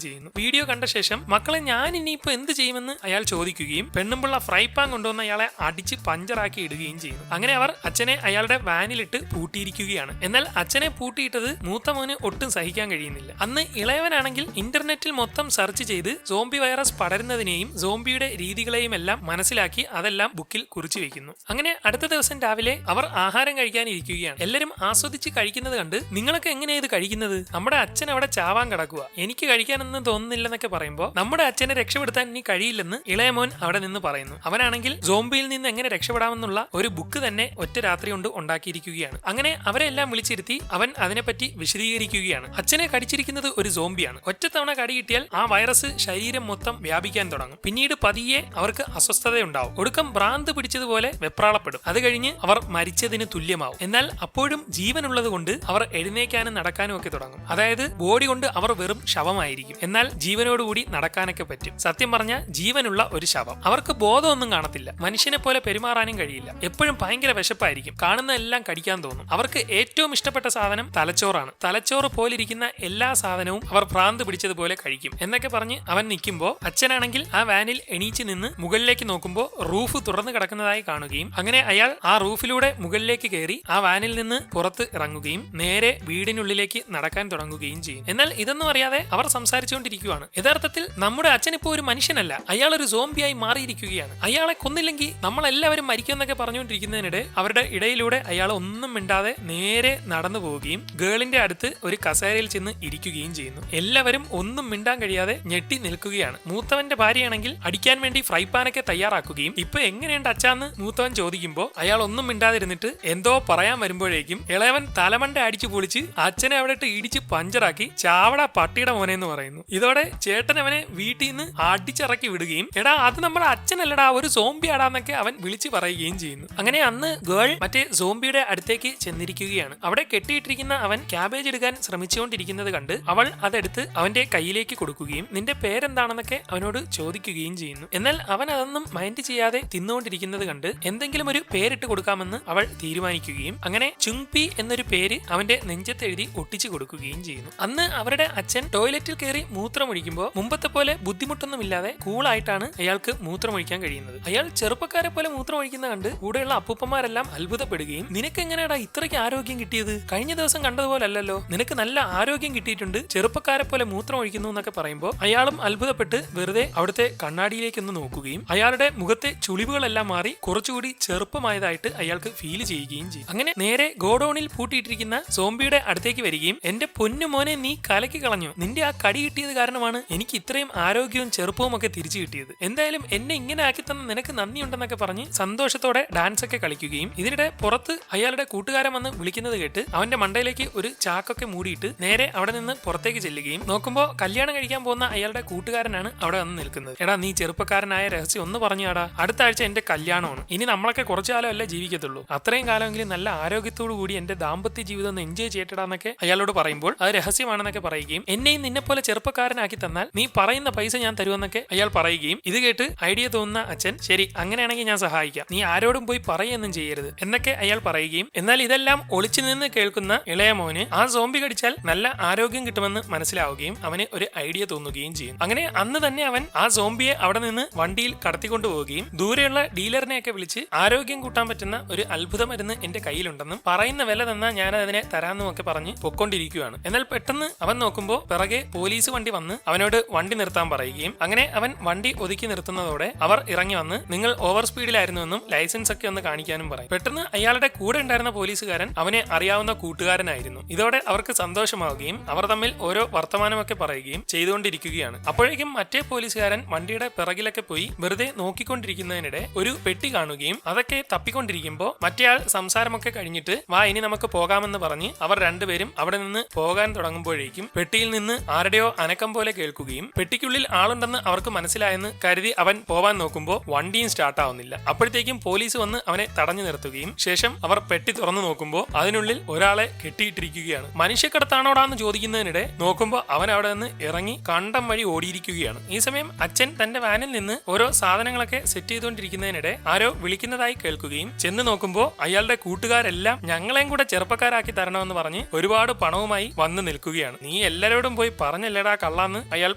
ചെയ്യുന്നു. വീഡിയോ കണ്ട ശേഷം മക്കളെ ഞാൻ ഇനിയിപ്പോ എന്ത് ചെയ്യുമെന്ന് അയാൾ ചോദിക്കുകയും പെണ്ണുമ്പുള്ള ഫ്രൈ പാൻ കൊണ്ടുവന്ന് അയാളെ അടിച്ച് പഞ്ചറാക്കി ഇടുകയും ചെയ്യുന്നു. അങ്ങനെ അവർ അച്ഛനെ അയാളുടെ വാനിലിട്ട് പൂട്ടിയിരിക്കുകയാണ്. എന്നാൽ അച്ഛനെ പൂട്ടിയിട്ടത് മൂത്ത മോന് ഒട്ടും സഹിക്കാൻ കഴിയുന്നില്ല. അന്ന് ഇളയവനാണെങ്കിൽ ഇന്റർനെറ്റിൽ മൊത്തം സെർച്ച് ചെയ്ത് സോംബി വൈറസ് പടരുന്നതിനെയും സോംബിയുടെ രീതികളെയും എല്ലാം മനസ്സിലാക്കി അതെല്ലാം ബുക്കിൽ കുറിച്ചു വെക്കുന്നു. അങ്ങനെ അടുത്ത ദിവസം രാവിലെ അവർ ആഹാരം കഴിക്കാനിരിക്കുകയാണ്. എല്ലാവരും ആസ്വദിച്ച് കഴിക്കുന്നത് കണ്ട് നിങ്ങളൊക്കെ എങ്ങനെയാ ഇത് കഴിക്കുന്നത്, നമ്മുടെ അച്ഛൻ അവിടെ ചാവാൻ കിടക്കുക, എനിക്ക് കഴിക്കാനൊന്നും തോന്നുന്നില്ലെന്നൊക്കെ പറയുമ്പോൾ നമ്മുടെ അച്ഛനെ രക്ഷപ്പെടുത്താൻ ഇനി കഴിയില്ലെന്ന് ഇളയമോൻ അവിടെ നിന്ന് പറയുന്നു. അവനാണെങ്കിൽ സോംബിയിൽ നിന്ന് എങ്ങനെ രക്ഷപ്പെടാമെന്നുള്ള ഒരു ബുക്ക് തന്നെ ഒറ്റ രാത്രി കൊണ്ട് ഉണ്ടാക്കിയിരിക്കുകയാണ്. അങ്ങനെ അവരെല്ലാം വിളിച്ചിരുത്തി അവൻ അതിനെപ്പറ്റി വിശദീകരിക്കുകയാണ്. അച്ഛനെ കടിച്ചിരിക്കുന്നത് ഒരു സോംബിയാണ്. ഒറ്റത്തവണ കടി കിട്ടിയാൽ ആ വൈറസ് ശരീരം മൊത്തം വ്യാപിക്കാൻ തുടങ്ങും. പിന്നീട് പതിയെ അവർക്ക് അസ്വസ്ഥതയുണ്ടാവും. ഒടുക്കം ഭ്രാന്ത് പിടിച്ചതുപോലെ വെപ്രാളപ്പെടും. അത് കഴിഞ്ഞ് അവർ മരിച്ചതിന് തുല്യമാവും. എന്നാൽ അപ്പോഴും ജീവനുള്ളത് കൊണ്ട് അവർ എഴുന്നേക്കാനും നടക്കാനും ഒക്കെ തുടങ്ങും. അതായത് ബോഡി കൊണ്ട് അവർ വെറും ശവമായിരിക്കും, എന്നാൽ ജീവനോടുകൂടി നടക്കാനൊക്കെ പറ്റും. സത്യം പറഞ്ഞാൽ ജീവനുള്ള ഒരു ശവം. അവർക്ക് ബോധമൊന്നും കാണത്തില്ല, മനുഷ്യനെ പോലെ പെരുമാറാനും കഴിയില്ല, എപ്പോഴും ഭയങ്കര വിശപ്പായിരിക്കും, കാണുന്ന എല്ലാം കടിക്കാൻ തോന്നും. അവർക്ക് ഏറ്റവും ഇഷ്ടപ്പെട്ട സാധനം തലച്ചോറാണ്. തലച്ചോറ് പോലിരിക്കുന്ന എല്ലാ സാധനവും അവർ ഭ്രാന്ത് പിടിച്ചതുപോലെ കഴിക്കും എന്നൊക്കെ പറഞ്ഞ് അവൻ നിൽക്കുമ്പോൾ അച്ഛനാണെങ്കിൽ ആ വാനിൽ എണീച്ച് നിന്ന് മുകളിലേക്ക് നോക്കുമ്പോൾ റൂഫ് തുറന്നു കിടക്കുന്നതായി കാണുകയും അങ്ങനെ അയാൾ ആ റൂഫിലൂടെ മുകളിലേക്ക് കയറി ആ വാനിൽ നിന്ന് പുറത്ത് ഇറങ്ങുകയും നേരെ വീടിനുള്ളിലേക്ക് നടക്കാൻ തുടങ്ങുകയും ചെയ്യും. എന്നാൽ ഇതൊന്നും അറിയാതെ അവർ സംസാരിച്ചുകൊണ്ടിരിക്കുകയാണ്. യഥാർത്ഥത്തിൽ നമ്മുടെ അച്ഛൻ ഇപ്പോൾ ഒരു മനുഷ്യനല്ല, അയാൾ ഒരു സോംബിയായി മാറിയിരിക്കുകയാണ്. അയാളെ കൊന്നില്ലെങ്കിൽ നമ്മളെല്ലാവരും മരിക്കുമെന്നൊക്കെ പറഞ്ഞുകൊണ്ടിരിക്കുന്നതിനിടെ അവരുടെ ഇടയിലൂടെ അയാൾ ഒന്നും മിണ്ടാതെ നേരെ നടന്നു പോവുകയും ഗേളിന്റെ അടുത്ത് ഒരു കസേരയിൽ ചെന്ന് ഇരിക്കുകയും ചെയ്യുന്നു. എല്ലാവരും ഒന്നും മിണ്ടാൻ കഴിയാതെ ഞെട്ടി നിൽക്കുകയാണ്. മൂത്തവന്റെ ഭാര്യയാണെങ്കിൽ അടിക്കാൻ വേണ്ടി ഫ്രൈ പാനൊക്കെ തയ്യാറാക്കുകയും ഇപ്പൊ എങ്ങനെയുണ്ട് അച്ഛാന്ന് മൂത്തവൻ ചോദിക്കുമ്പോൾ അയാൾ ഒന്നും മിണ്ടാതിരുന്നിട്ട് എന്തോ പറയാൻ വരുമ്പോഴേക്കും ഇളയവൻ തലമണ്ട അടിച്ചു പൊളിച്ച് അച്ഛനെ അവിടെ ഇടിച്ച് പഞ്ചറാക്കി ചാവട പട്ടിയുടെ മോനെ എന്ന് പറയുന്നു. ഇതോടെ ചേട്ടൻ അവനെ വീട്ടിൽ നിന്ന് അടിച്ചിറക്കി വിടുകയും എടാ അത് നമ്മുടെ അച്ഛനല്ലടാ ഒരു സോംബി ആടാന്നൊക്കെ അവൻ വിളിച്ചു പറയുകയും ചെയ്യുന്നു. അങ്ങനെ അന്ന് ഗേൾ മറ്റേ സോംബിയുടെ അടുത്തേക്ക് ചെന്നിരിക്കുകയാണ്. അവിടെ കെട്ടിയിട്ടിരിക്കുന്ന അവൻ ക്യാബേജ് എടുക്കാൻ ശ്രമിച്ചുകൊണ്ടിരിക്കുന്നത് കണ്ട് അവൾ അതെടുത്ത് അവന്റെ കയ്യിലേക്ക് കൊടുക്കുകയും നിന്റെ പേരെന്താണെന്നൊക്കെ അവനോട് ചോദിക്കുകയും ചെയ്യുന്നു. എന്നാൽ അവൻ അതൊന്നും മൈൻഡ് ചെയ്യാതെ തിന്നുകൊണ്ടിരിക്കുന്നത് കണ്ട് എന്തെങ്കിലും ഒരു പേരിട്ട് കൊടുക്കാമെന്ന് അവൾ തീരുമാനിക്കുകയും അങ്ങനെ ചുങ്പി എന്നൊരു പേര് അവന്റെ നെഞ്ചത്ത് എഴുതി ഒട്ടിച്ചു കൊടുക്കുകയും ചെയ്യുന്നു. അന്ന് അവരുടെ സോംബിയുടെ അച്ഛൻ ടോയ്ലറ്റിൽ കയറി മൂത്രമൊഴിക്കുമ്പോൾ മുമ്പത്തെ പോലെ ബുദ്ധിമുട്ടൊന്നുമില്ലാതെ കൂളായിട്ടാണ് അയാൾക്ക് മൂത്രമൊഴിക്കാൻ കഴിയുന്നത്. അയാൾ ചെറുപ്പക്കാരെ പോലെ മൂത്രമൊഴിക്കുന്ന കണ്ട് കൂടെയുള്ള അപ്പൂപ്പന്മാരെല്ലാം അത്ഭുതപ്പെടുകയും നിനക്ക് എങ്ങനെയാടാ ഇത്രയ്ക്ക് ആരോഗ്യം കിട്ടിയത്? കഴിഞ്ഞ ദിവസം കണ്ടതുപോലെ അല്ലല്ലോ, നിനക്ക് നല്ല ആരോഗ്യം കിട്ടിയിട്ടുണ്ട്, ചെറുപ്പക്കാരെ പോലെ മൂത്രമൊഴിക്കുന്നു എന്നൊക്കെ പറയുമ്പോൾ അയാളും അത്ഭുതപ്പെട്ട് വെറുതെ അവിടുത്തെ കണ്ണാടിയിലേക്കൊന്ന് നോക്കുകയും അയാളുടെ മുഖത്തെ ചുളിവുകളെല്ലാം മാറി കുറച്ചുകൂടി ചെറുപ്പമായതായിട്ട് അയാൾക്ക് ഫീൽ ചെയ്യുകയും ചെയ്യും. അങ്ങനെ നേരെ ഗോഡൌണിൽ പൂട്ടിയിട്ടിരിക്കുന്ന സോംബിയുടെ അടുത്തേക്ക് വരികയും എന്റെ പൊന്നു മോനെ നീ കലക്കി കളഞ്ഞു, നിന്റെ ആ കടി കിട്ടിയത് കാരണമാണ് എനിക്ക് ഇത്രയും ആരോഗ്യവും ചെറുപ്പവും ഒക്കെ തിരിച്ചു കിട്ടിയത്, എന്തായാലും എന്നെ ഇങ്ങനെ ആക്കി തന്ന നിനക്ക് നന്ദിയുണ്ടെന്നൊക്കെ പറഞ്ഞ് സന്തോഷത്തോടെ ഡാൻസ് ഒക്കെ കളിക്കുകയും ഇതിനിടെ പുറത്ത് അയാളുടെ കൂട്ടുകാരൻ വന്ന് വിളിക്കുന്നത് കേട്ട് അവന്റെ മണ്ടയിലേക്ക് ഒരു ചാക്കൊക്കെ മൂടിയിട്ട് നേരെ അവിടെ നിന്ന് പുറത്തേക്ക് ചെല്ലുകയും നോക്കുമ്പോൾ കല്യാണം കഴിക്കാൻ പോകുന്ന അയാളുടെ കൂട്ടുകാരനാണ് അവിടെ വന്ന് നിൽക്കുന്നത്. എടാ നീ ചെറുപ്പക്കാരനായ രഹസ്യം ഒന്ന് പറഞ്ഞാടാ, അടുത്ത ആഴ്ച എന്റെ കല്യാണമാണ്, ഇനി നമ്മളൊക്കെ കുറച്ചു കാലം അല്ലേ ജീവിക്കത്തുള്ളൂ, അത്രയും കാലമെങ്കിലും നല്ല ആരോഗ്യത്തോടു കൂടി എന്റെ ദാമ്പത്യ ജീവിതം ഒന്ന് എൻജോയ് ചെയ്യപ്പെടാന്നൊക്കെ അയാളോട് പറയുമ്പോൾ അത് രഹസ്യമാണെന്നൊക്കെ പറയുകയും എന്നെയും നിന്നെ പോലെ ചെറുപ്പക്കാരനാക്കി തന്നാൽ നീ പറയുന്ന പൈസ ഞാൻ തരുമെന്നൊക്കെ അയാൾ പറയുകയും ഇത് കേട്ട് ഐഡിയ തോന്നുന്ന അച്ഛൻ ശരി അങ്ങനെയാണെങ്കിൽ ഞാൻ സഹായിക്കാം, നീ ആരോടും പോയി പറയുകയൊന്നും ചെയ്യരുത് എന്നൊക്കെ അയാൾ പറയുകയും എന്നാൽ ഇതെല്ലാം ഒളിച്ചു നിന്ന് കേൾക്കുന്ന ഇളയ മോന് ആ സോംബി കടിച്ചാൽ നല്ല ആരോഗ്യം കിട്ടുമെന്ന് മനസ്സിലാവുകയും അവന് ഒരു ഐഡിയ തോന്നുകയും ചെയ്യും. അങ്ങനെ അന്ന് തന്നെ അവൻ ആ സോംബിയെ അവിടെ നിന്ന് വണ്ടിയിൽ കടത്തിക്കൊണ്ടുപോവുകയും ദൂരെയുള്ള ഡീലറിനെയൊക്കെ വിളിച്ച് ആരോഗ്യം കൂട്ടാൻ പറ്റുന്ന ഒരു അത്ഭുത മരുന്ന് എന്റെ കയ്യിലുണ്ടെന്നും പറയുന്ന വില തന്നാൽ ഞാൻ അതിനെ തരാമെന്നും ഒക്കെ പറഞ്ഞ് പൊക്കൊണ്ടിരിക്കുകയാണ്. എന്നാൽ പെട്ടെന്ന് അവൻ നോക്കുമ്പോൾ പിറകെ പോലീസ് വണ്ടി വന്ന് അവനോട് വണ്ടി നിർത്താൻ പറയുകയും അങ്ങനെ അവൻ വണ്ടി ഒതുക്കി നിർത്തുന്നതോടെ അവർ ഇറങ്ങി വന്ന് നിങ്ങൾ ഓവർ സ്പീഡിലായിരുന്നുവെന്നും ലൈസൻസ് ഒക്കെ ഒന്ന് കാണിക്കാനും പറയും. പെട്ടെന്ന് അയാളുടെ കൂടെ ഉണ്ടായിരുന്ന പോലീസുകാരൻ അവനെ അറിയാവുന്ന കൂട്ടുകാരനായിരുന്നു. ഇതോടെ അവർക്ക് സന്തോഷമാവുകയും അവർ തമ്മിൽ ഓരോ വർത്തമാനമൊക്കെ പറയുകയും ചെയ്തുകൊണ്ടിരിക്കുകയാണ്. അപ്പോഴേക്കും മറ്റേ പോലീസുകാരൻ വണ്ടിയുടെ പിറകിലൊക്കെ പോയി വെറുതെ നോക്കിക്കൊണ്ടിരിക്കുന്നതിനിടെ ഒരു പെട്ടി കാണുകയും അതൊക്കെ തപ്പിക്കൊണ്ടിരിക്കുമ്പോൾ മറ്റേയാൾ സംസാരമൊക്കെ കഴിഞ്ഞിട്ട് വാ ഇനി നമുക്ക് പോകാമെന്ന് പറഞ്ഞ് അവർ രണ്ടുപേരും അവിടെ നിന്ന് പോകാൻ തുടങ്ങുമ്പോഴേക്കും പെട്ടിയിൽ നിന്ന് ആരുടെയോ അനക്കം പോലെ കേൾക്കുകയും പെട്ടിക്കുള്ളിൽ ആളുണ്ടെന്ന് അവർക്ക് മനസ്സിലായെന്ന് കരുതി അവൻ പോവാൻ നോക്കുമ്പോൾ വണ്ടിയും സ്റ്റാർട്ട് ആവുന്നില്ല. അപ്പോഴത്തേക്കും പോലീസ് വന്ന് അവനെ തടഞ്ഞു നിർത്തുകയും ശേഷം അവർ പെട്ടി തുറന്നു നോക്കുമ്പോൾ അതിനുള്ളിൽ ഒരാളെ കെട്ടിയിട്ടിരിക്കുകയാണ്. മനുഷ്യക്കടത്താണോടാന്ന് ചോദിക്കുന്നതിനിടെ നോക്കുമ്പോൾ അവൻ അവിടെ നിന്ന് ഇറങ്ങി കണ്ടം വഴി ഓടിയിരിക്കുകയാണ്. ഈ സമയം അച്ഛൻ തന്റെ വാനിൽ നിന്ന് ഓരോ സാധനങ്ങളൊക്കെ സെറ്റ് ചെയ്തുകൊണ്ടിരിക്കുന്നതിനിടെ ആരോ വിളിക്കുന്നതായി കേൾക്കുകയും ചെന്ന് നോക്കുമ്പോൾ അയാളുടെ കൂട്ടുകാരെല്ലാം ഞങ്ങളെയും കൂടെ ചെറുപ്പക്കാരാക്കി തരണമെന്ന് പറഞ്ഞ് ഒരുപാട് പണവുമായി വന്ന് നിൽക്കുകയാണ്. നീ എല്ലാവരോടും പോയി പറഞ്ഞല്ലേടാ കള്ളാന്ന് അയാൾ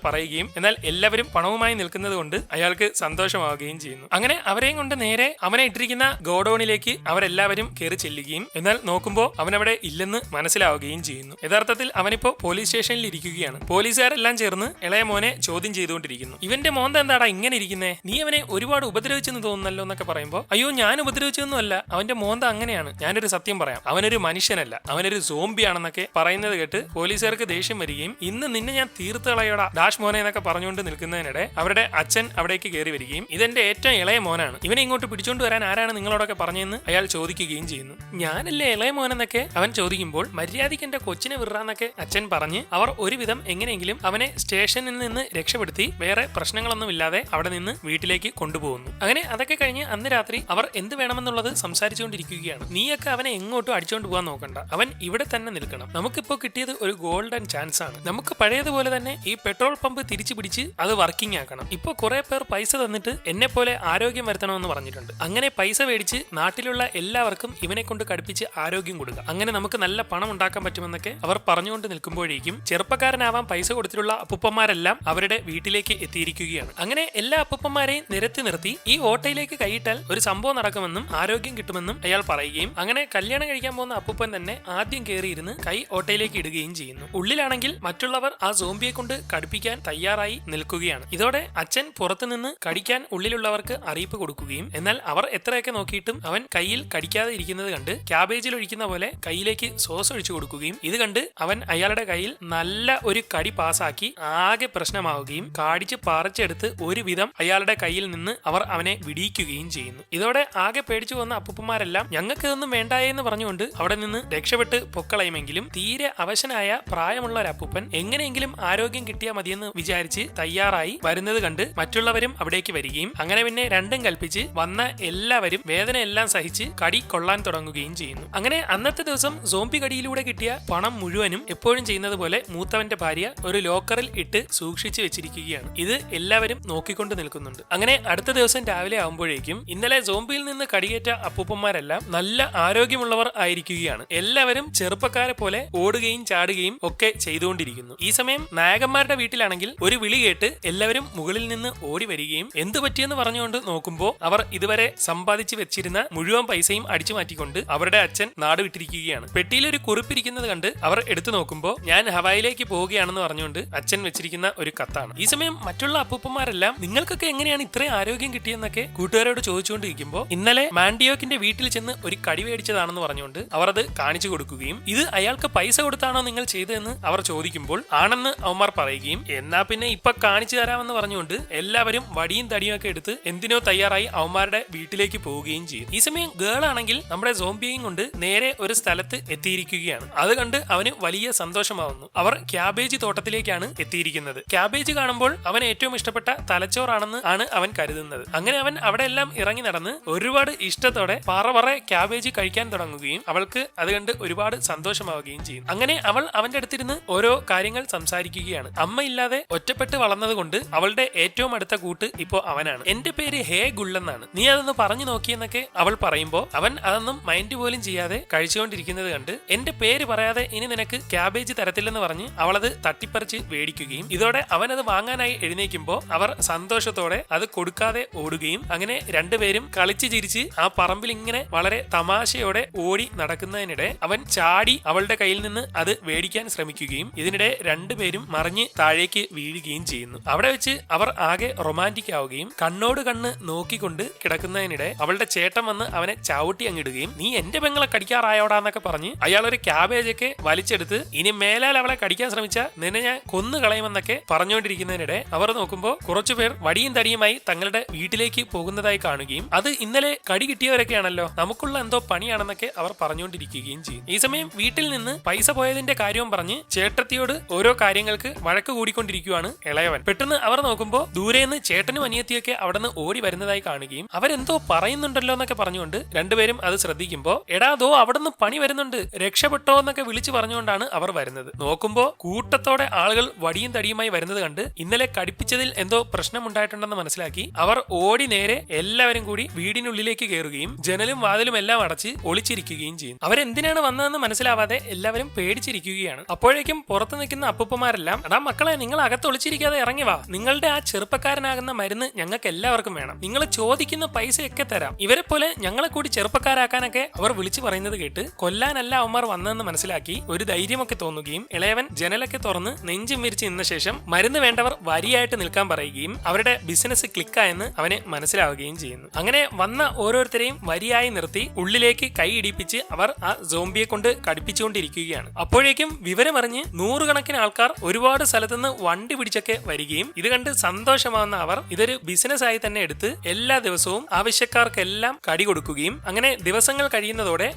പറയുകയും എന്നാൽ എല്ലാവരും പണവുമായി നിൽക്കുന്നത് കൊണ്ട് അയാൾക്ക് സന്തോഷമാവുകയും ചെയ്യുന്നു. അങ്ങനെ അവരെയും കൊണ്ട് നേരെ അവനെ ഇട്ടിരിക്കുന്ന ഗോഡൌണിലേക്ക് അവരെല്ലാവരും കയറി ചെല്ലുകയും എന്നാൽ നോക്കുമ്പോൾ അവനവിടെ ഇല്ലെന്ന് മനസ്സിലാവുകയും ചെയ്യുന്നു. യഥാർത്ഥത്തിൽ അവനിപ്പോ പോലീസ് സ്റ്റേഷനിൽ ഇരിക്കുകയാണ്. പോലീസുകാരെല്ലാം ചേർന്ന് ഇളയ മോനെ ചോദ്യം ചെയ്തുകൊണ്ടിരിക്കുന്നു. ഇവന്റെ മോന്ത എന്താടാ ഇങ്ങനെ ഇരിക്കുന്നേ, നീ അവനെ ഒരുപാട് ഉപദ്രവിച്ചെന്ന് തോന്നുന്നല്ലോ എന്നൊക്കെ പറയുമ്പോൾ അയ്യോ ഞാൻ ഉപദ്രവിച്ചൊന്നും അല്ല, അവന്റെ മോന്ത അങ്ങനെയാണ്, ഞാനൊരു സത്യം പറയാം, അവനൊരു മനുഷ്യനല്ല, അവനൊരു സോംബിയാണെന്നൊക്കെ പറയുന്നത് കേട്ട് പോലീസുകാർക്ക് ദേഷ്യം വരികയും ഇന്ന് നിന്നെ ഞാൻ തീർത്ത് കളയോടാ ഡാഷ് മോനെ എന്നൊക്കെ പറഞ്ഞുകൊണ്ട് നിൽക്കുന്നതിനിടെ അവരുടെ അച്ഛൻ അവിടേക്ക് കയറി വരികയും ഇതെന്റെ ഏറ്റവും ഇളയ മോനാണ്, ഇവനെ ഇങ്ങോട്ട് പിടിച്ചോണ്ട് വരാൻ ആരാണ് നിങ്ങളോടൊക്കെ പറഞ്ഞതെന്ന് അയാൾ ചോദിക്കുകയും ചെയ്യുന്നു. ഞാനല്ലേ ഇളയ മോനെന്നൊക്കെ അവൻ ചോദിക്കുമ്പോൾ മര്യാദയ്ക്ക് എന്റെ കൊച്ചിനെ വിടാന്നൊക്കെ അച്ഛൻ പറഞ്ഞ് അവർ ഒരുവിധം എങ്ങനെയെങ്കിലും അവനെ സ്റ്റേഷനിൽ നിന്ന് രക്ഷപ്പെടുത്തി വേറെ പ്രശ്നങ്ങളൊന്നും ഇല്ലാതെ അവിടെ നിന്ന് വീട്ടിലേക്ക് കൊണ്ടുപോകുന്നു. അങ്ങനെ അതൊക്കെ കഴിഞ്ഞ് അന്ന് രാത്രി അവർ എന്ത് വേണമെന്നുള്ളത് സംസാരിച്ചുകൊണ്ടിരിക്കുകയാണ്. നീയൊക്കെ അവനെ എങ്ങോട്ടും അടിച്ചോണ്ട് പോകാൻ നോക്കണ്ട, അവൻ ഇവിടെ തന്നെ നിൽക്കണം, നമുക്കിപ്പോ കിട്ടിയത് ഒരു ഗോൾഡൻ ചാൻസ് ആണ്, നമുക്ക് പഴയതുപോലെ തന്നെ ഈ പെട്രോൾ പമ്പ് തിരിച്ചു പിടിച്ച് അത് വർക്കിംഗ് ആക്കണം. ഇപ്പൊ കുറെ പേർ പൈസ തന്നിട്ട് എന്നെ പോലെ ആരോഗ്യം വരുത്തണമെന്ന് പറഞ്ഞിട്ടുണ്ട്, അങ്ങനെ പൈസ മേടിച്ച് നാട്ടിലുള്ള എല്ലാവർക്കും ഇവനെ കൊണ്ട് കടുപ്പിച്ച് ആരോഗ്യം കൊടുക്കുക, അങ്ങനെ നമുക്ക് നല്ല പണം ഉണ്ടാക്കാൻ പറ്റുമെന്നൊക്കെ അവർ പറഞ്ഞുകൊണ്ട് നിൽക്കുമ്പോഴേക്കും ചെറുപ്പക്കാരനാവാൻ പൈസ കൊടുത്തിട്ടുള്ള അപ്പൂപ്പന്മാരെല്ലാം അവരുടെ വീട്ടിലേക്ക് എത്തിയിരിക്കുകയാണ്. അങ്ങനെ എല്ലാ അപ്പൂപ്പന്മാരെയും നിരത്തി നിർത്തി ഈ ഓട്ടയിലേക്ക് കൈയിട്ടാൽ ഒരു സംഭവം നടക്കുമെന്നും ആരോഗ്യം കിട്ടുമെന്നും അയാൾ പറയുകയും അങ്ങനെ കല്യാണം കഴിക്കാൻ പോകുന്ന അപ്പൂപ്പൻ തന്നെ ആദ്യം കയറിയിരുന്ന് കൈ ഓട്ടയിലേക്ക് ഇടുകയും ചെയ്യുന്നു. ഉള്ളിലാണെങ്കിൽ മറ്റുള്ളവർ ആ സോംബിയെ കൊണ്ട് കടിപ്പിക്കാൻ തയ്യാറായി നിൽക്കുകയാണ്. ഇതോടെ അച്ഛൻ പുറത്തുനിന്ന് കടിക്കാൻ ഉള്ളിലുള്ളവർക്ക് അറിയിപ്പ് കൊടുക്കുകയും എന്നാൽ അവർ എത്രയൊക്കെ നോക്കിയിട്ടും അവൻ കയ്യിൽ കടിക്കാതെ ഇരിക്കുന്നത് കണ്ട് ക്യാബേജിൽ ഒഴിക്കുന്ന പോലെ കയ്യിലേക്ക് സോസ് ഒഴിച്ചു കൊടുക്കുകയും ഇത് കണ്ട് അവൻ അയാളുടെ കയ്യിൽ നല്ല ഒരു കടി പാസാക്കി ആകെ പ്രശ്നമാവുകയും കാടിച്ച് പറിച്ചെടുത്ത് ഒരുവിധം അയാളുടെ കയ്യിൽ നിന്ന് അവർ അവനെ വിടിയിക്കുകയും ചെയ്യുന്നു. ഇതോടെ ആകെ പേടിച്ചു വന്ന അപ്പൂപ്പന്മാരെല്ലാം ഞങ്ങൾക്ക് ഇതൊന്നും വേണ്ടായെന്ന് പറഞ്ഞുകൊണ്ട് അവിടെ നിന്ന് രക്ഷപ്പെട്ട് പൊക്കളയുമെങ്കിലും തീരെ അവശനായ പ്രായമുള്ള ഒരു അപ്പൂപ്പൻ എങ്ങനെയെങ്കിലും ആരോഗ്യം കിട്ടിയാൽ മതിയെന്ന് വിചാരിച്ച് തയ്യാറായി വരുന്നത് കണ്ട് മറ്റുള്ളവരും അവിടേക്ക് വരികയും അങ്ങനെ പിന്നെ രണ്ടും കൽപ്പിച്ച് വന്ന എല്ലാവരും വേദന എല്ലാം സഹിച്ച് കടി കൊള്ളാൻ തുടങ്ങുകയും ചെയ്യുന്നു. അങ്ങനെ അന്നത്തെ ദിവസം സോംബി കടിയിലൂടെ കിട്ടിയ പണം മുഴുവനും എപ്പോഴും ചെയ്യുന്നത് പോലെ മൂത്തവന്റെ ഭാര്യ ഒരു ലോക്കറിൽ ഇട്ട് സൂക്ഷിച്ചു വെച്ചിരിക്കുകയാണ്. ഇത് എല്ലാവരും നോക്കിക്കൊണ്ട് നിൽക്കുന്നുണ്ട്. അങ്ങനെ അടുത്ത ദിവസം രാവിലെ ആവുമ്പോഴേക്കും ഇന്നലെ സോംബിയിൽ നിന്ന് കടിയേറ്റ അപ്പൂപ്പന്മാരെല്ലാം നല്ല ആരോഗ്യമുള്ളവർ ആയിരിക്കുകയാണ്. എല്ലാവരും ചെറുപ്പക്കാരെ പോലെ ഓടുകയും ചാടുകയും ഒക്കെ ചെയ്തുകൊണ്ടിരിക്കുന്നു. ഈ സമയം നായകന്മാരുടെ വീട്ടിലാണെങ്കിൽ ഒരു വിളി കേട്ട് എല്ലാവരും മുകളിൽ നിന്ന് ഓടി വരികയും എന്ത് പറ്റിയെന്ന് പറഞ്ഞുകൊണ്ട് നോക്കുമ്പോൾ അവർ ഇതുവരെ സമ്പാദിച്ചു വെച്ചിരുന്ന മുഴുവൻ പൈസയും അടിച്ചു മാറ്റിക്കൊണ്ട് അവരുടെ അച്ഛൻ നാട് വിട്ടിരിക്കുകയാണ്. പെട്ടിയിലൊരു കുറിപ്പിരിക്കുന്നത് കണ്ട് അവർ എടുത്തു നോക്കുമ്പോൾ ഞാൻ ഹവായിലേക്ക് പോവുകയാണെന്ന് പറഞ്ഞുകൊണ്ട് അച്ഛൻ വെച്ചിരിക്കുന്ന ഒരു കത്താണ്. ഈ സമയം മറ്റുള്ള അപ്പൂപ്പന്മാരെല്ലാം നിങ്ങൾക്കൊക്കെ എങ്ങനെയാണ് ഇത്രയും ആരോഗ്യം കിട്ടിയെന്നൊക്കെ കൂട്ടുകാരോട് ചോദിച്ചുകൊണ്ടിരിക്കുമ്പോൾ ഇന്നലെ മാൻഡിയോക്കിന്റെ വീട്ടിൽ ചെന്ന് ഒരു കടി മേടിച്ചതാണെന്ന് പറഞ്ഞുകൊണ്ട് അവർ അത് കാണിച്ചു കൊടുക്കുകയും ഇത് അയാൾക്ക് പൈസ കൊടുത്താണോ നിങ്ങൾ ചെയ്തതെന്ന് അവർ ചോദിക്കുമ്പോൾ ആണെന്ന് അവന്മാർ പറയുകയും എന്നാ പിന്നെ ഇപ്പൊ കാണിച്ചു തരാമെന്ന് പറഞ്ഞുകൊണ്ട് എല്ലാവരും വടിയും തടിയും ഒക്കെ എടുത്ത് എന്തിനോ തയ്യാറായി അവന്മാരുടെ വീട്ടിലേക്ക് പോവുകയും ചെയ്യും. ഈ സമയം ഗേൾ ആണെങ്കിൽ നമ്മുടെ സോംബിയെയും കൊണ്ട് നേരെ ഒരു സ്ഥലത്ത് എത്തിയിരിക്കുകയാണ്. അത് കണ്ട് അവന് വലിയ സന്തോഷമാവുന്നു. അവർ ക്യാബേജ് തോട്ടത്തിലേക്കാണ് എത്തിയിരിക്കുന്നത്. ക്യാബേജ് കാണുമ്പോൾ അവൻ ഏറ്റവും ഇഷ്ടപ്പെട്ട തലച്ചോറാണെന്ന് ആണ് അവൻ കരുതുന്നത്. അങ്ങനെ അവൻ അവിടെ എല്ലാം ഇറങ്ങി നടന്ന് ഒരുപാട് ഇഷ്ടത്തോടെ പറ ക്യാബേജ് കഴിക്കാൻ തുടങ്ങുകയും അവൾക്ക് അത് കണ്ട് ഒരുപാട് സന്തോഷമാവുകയും ചെയ്യും. അങ്ങനെ അവൾ അവന്റെ അടുത്തിരുന്ന് ഓരോ കാര്യങ്ങൾ സംസാരിക്കുകയാണ്. അമ്മ ഇല്ലാതെ ഒറ്റപ്പെട്ട് വളർന്നത് കൊണ്ട് അവളുടെ ഏറ്റവും അടുത്ത കൂട്ട് ഇപ്പോ അവനാണ്. എന്റെ പേര് ഹേ ഗുള്ളെന്നാണ്, നീ അതൊന്ന് പറഞ്ഞു നോക്കിയെന്നൊക്കെ അവൾ പറയുമ്പോ അവൻ അതൊന്നും മൈൻഡ് പോലും ചെയ്യാതെ കഴിച്ചുകൊണ്ടിരിക്കുന്നത് കണ്ട് എന്റെ പേര് പറയാതെ ഇനി നിനക്ക് ക്യാബേജ് തരത്തില്ലെന്ന് പറഞ്ഞ് അവളത് തട്ടിപ്പറിച്ച് മേടിക്കുകയും ഇതോടെ അവൻ അത് വാങ്ങാനായി എഴുന്നേക്കുമ്പോ അവർ സന്തോഷത്തോടെ അത് കൊടുക്കാതെ ഓടുകയും അങ്ങനെ രണ്ടുപേരും കളിച്ചു ചിരിച്ച് ആ പറമ്പിൽ ഇങ്ങനെ വളരെ തമാശയോടെ ഓടി നടക്കുന്നതിനിടെ അവൻ ചാടി അവളുടെ കയ്യിൽ നിന്ന് അത് മേടിക്കാൻ ശ്രമിക്കുകയും ഇതിനിടെ രണ്ടുപേരും മറിഞ്ഞ് താഴേക്ക് വീഴുകയും ചെയ്യുന്നു. അവിടെ വെച്ച് അവർ ആകെ റൊമാൻറ്റിക് ആവുകയും കണ്ണോട് കണ്ണ് നോക്കിക്കൊണ്ട് കിടക്കുന്നതിനിടെ അവളുടെ ചേട്ടൻ വന്ന് അവനെ ചവിട്ടി അങ്ങിടുകയും നീ എന്റെ പെങ്ങളെ കടിക്കാറായോടാന്നൊക്കെ പറഞ്ഞ് അയാൾ ഒരു ക്യാബേജ് ഒക്കെ വലിച്ചെടുത്ത് ഇനി മേലാൽ അവളെ കടിക്കാൻ ശ്രമിച്ച നിന്നെ ഞാൻ കൊന്നു കളയുമെന്നൊക്കെ പറഞ്ഞുകൊണ്ടിരിക്കുന്നതിനിടെ അവർ നോക്കുമ്പോൾ കുറച്ചുപേർ വടിയും തടിയുമായി തങ്ങളുടെ വീട്ടിലേക്ക് പോകുന്നതായി കാണുകയും അത് ഇന്നലെ കടി കിട്ടിയവരൊക്കെയാണല്ലോ, നമുക്കുള്ള എന്തോ പണിയാണെന്നൊക്കെ അവർ പറഞ്ഞുകൊണ്ടിരിക്കുകയും ചെയ്യും. ഈ സമയം വീട്ടിൽ നിന്ന് പൈസ പോയതിന്റെ കാര്യവും പറഞ്ഞ് ചേട്ടത്തിയോട് ഓരോ കാര്യങ്ങൾക്ക് വഴക്ക് കൂടിക്കൊണ്ടിരിക്കുകയാണ് ഇളയവൻ. പെട്ടെന്ന് അവർ നോക്കുമ്പോൾ ദൂരെന്ന് ചേട്ടനും അനിയത്തിയൊക്കെ അവിടെ നിന്ന് ഓടി വരുന്നതായി കാണുകയും അവരെന്തോ പറയുന്നുണ്ടല്ലോ എന്നൊക്കെ പറഞ്ഞുകൊണ്ട് രണ്ടുപേരും അത് ശ്രദ്ധിക്കുമ്പോൾ എടാ ദോ അവിടെ നിന്ന് പണി വരുന്നുണ്ട്, രക്ഷപ്പെട്ടോ എന്നൊക്കെ വിളിച്ചു പറഞ്ഞുകൊണ്ടാണ് അവർ വരുന്നത്. നോക്കുമ്പോൾ കൂട്ടത്തോടെ ആളുകൾ വടിയും തടിയുമായി വരുന്നത് കണ്ട് ഇന്നലെ കടിപ്പിച്ചതിൽ എന്തോ പ്രശ്നമുണ്ടായിട്ടുണ്ടെന്ന് മനസ്സിലാക്കി അവർ ഓടി നേരെ എല്ലാവരും കൂടി വീടിനുള്ളിലേക്ക് കയറുകയും ജനലും വാതിലും എല്ലാം അടച്ച് ഒളിച്ചിരിക്കുകയും ചെയ്യും. അവരെന്തിനാണ് വന്നതെന്ന് മനസ്സിലാവാതെ എല്ലാവരും പേടിച്ചിരിക്കുകയാണ്. അപ്പോഴേക്കും പുറത്തു നിൽക്കുന്ന അപ്പൂപ്പന്മാരെല്ലാം എടാ മക്കളെ നിങ്ങൾ അകത്ത് ഒളിച്ചിരിക്കാതെ ഇറങ്ങി വാ, നിങ്ങളുടെ ആ ചെറുപ്പക്കാരനാകുന്ന മരുന്ന് ഞങ്ങൾക്ക് എല്ലാവർക്കും വേണം, നിങ്ങൾ ചോദിക്കുന്ന പൈസയൊക്കെ തരാം, ഇവരെ പോലെ ഞങ്ങളെ കൂടി ചെറുപ്പക്കാരാക്കാനൊക്കെ അവർ വിളിച്ചു പറയുന്നത് കേട്ട് കൊല്ലാനല്ല അവന്മാർ വന്നതെന്ന് മനസ്സിലാക്കി ഒരു ധൈര്യമൊക്കെ തോന്നുകയും ഇളയവൻ ജനലൊക്കെ തുറന്ന് നെഞ്ചും വിരിച്ച് നിന്ന ശേഷം മരുന്ന് വേണ്ടവർ വരിയായിട്ട് നിൽക്കാൻ പറയുകയും അവരുടെ ബിസിനസ് ക്ലിക്കായെന്ന് അവന് മനസ്സിലാവുകയും ചെയ്യുന്നു. അങ്ങനെ വന്ന ഓരോരുത്തരെയും വരിയായി നിർത്തി ഉള്ളിലേക്ക് കൈ ഇടിപ്പിച്ച് അവർ ആ സോംബിയെ കൊണ്ട് കടിപ്പിച്ചുകൊണ്ടിരിക്കുകയാണ്. അപ്പോഴേക്കും വിവരമറിഞ്ഞ് നൂറുകണക്കിന് ആൾക്കാർ ഒരുപാട് സ്ഥലത്തുനിന്ന് വണ്ടി പിടിച്ചൊക്കെ വരികയും ഇത് കണ്ട് സന്തോഷമാവുന്ന അവർ ഇതൊരു ബിസിനസ് ആയി തന്നെ എടുത്ത് എല്ലാ ദിവസവും ആവശ്യക്കാർക്കെല്ലാം കടി കൊടുക്കുകയും അങ്ങനെ ദിവസങ്ങൾ കഴിയുന്നതോടെ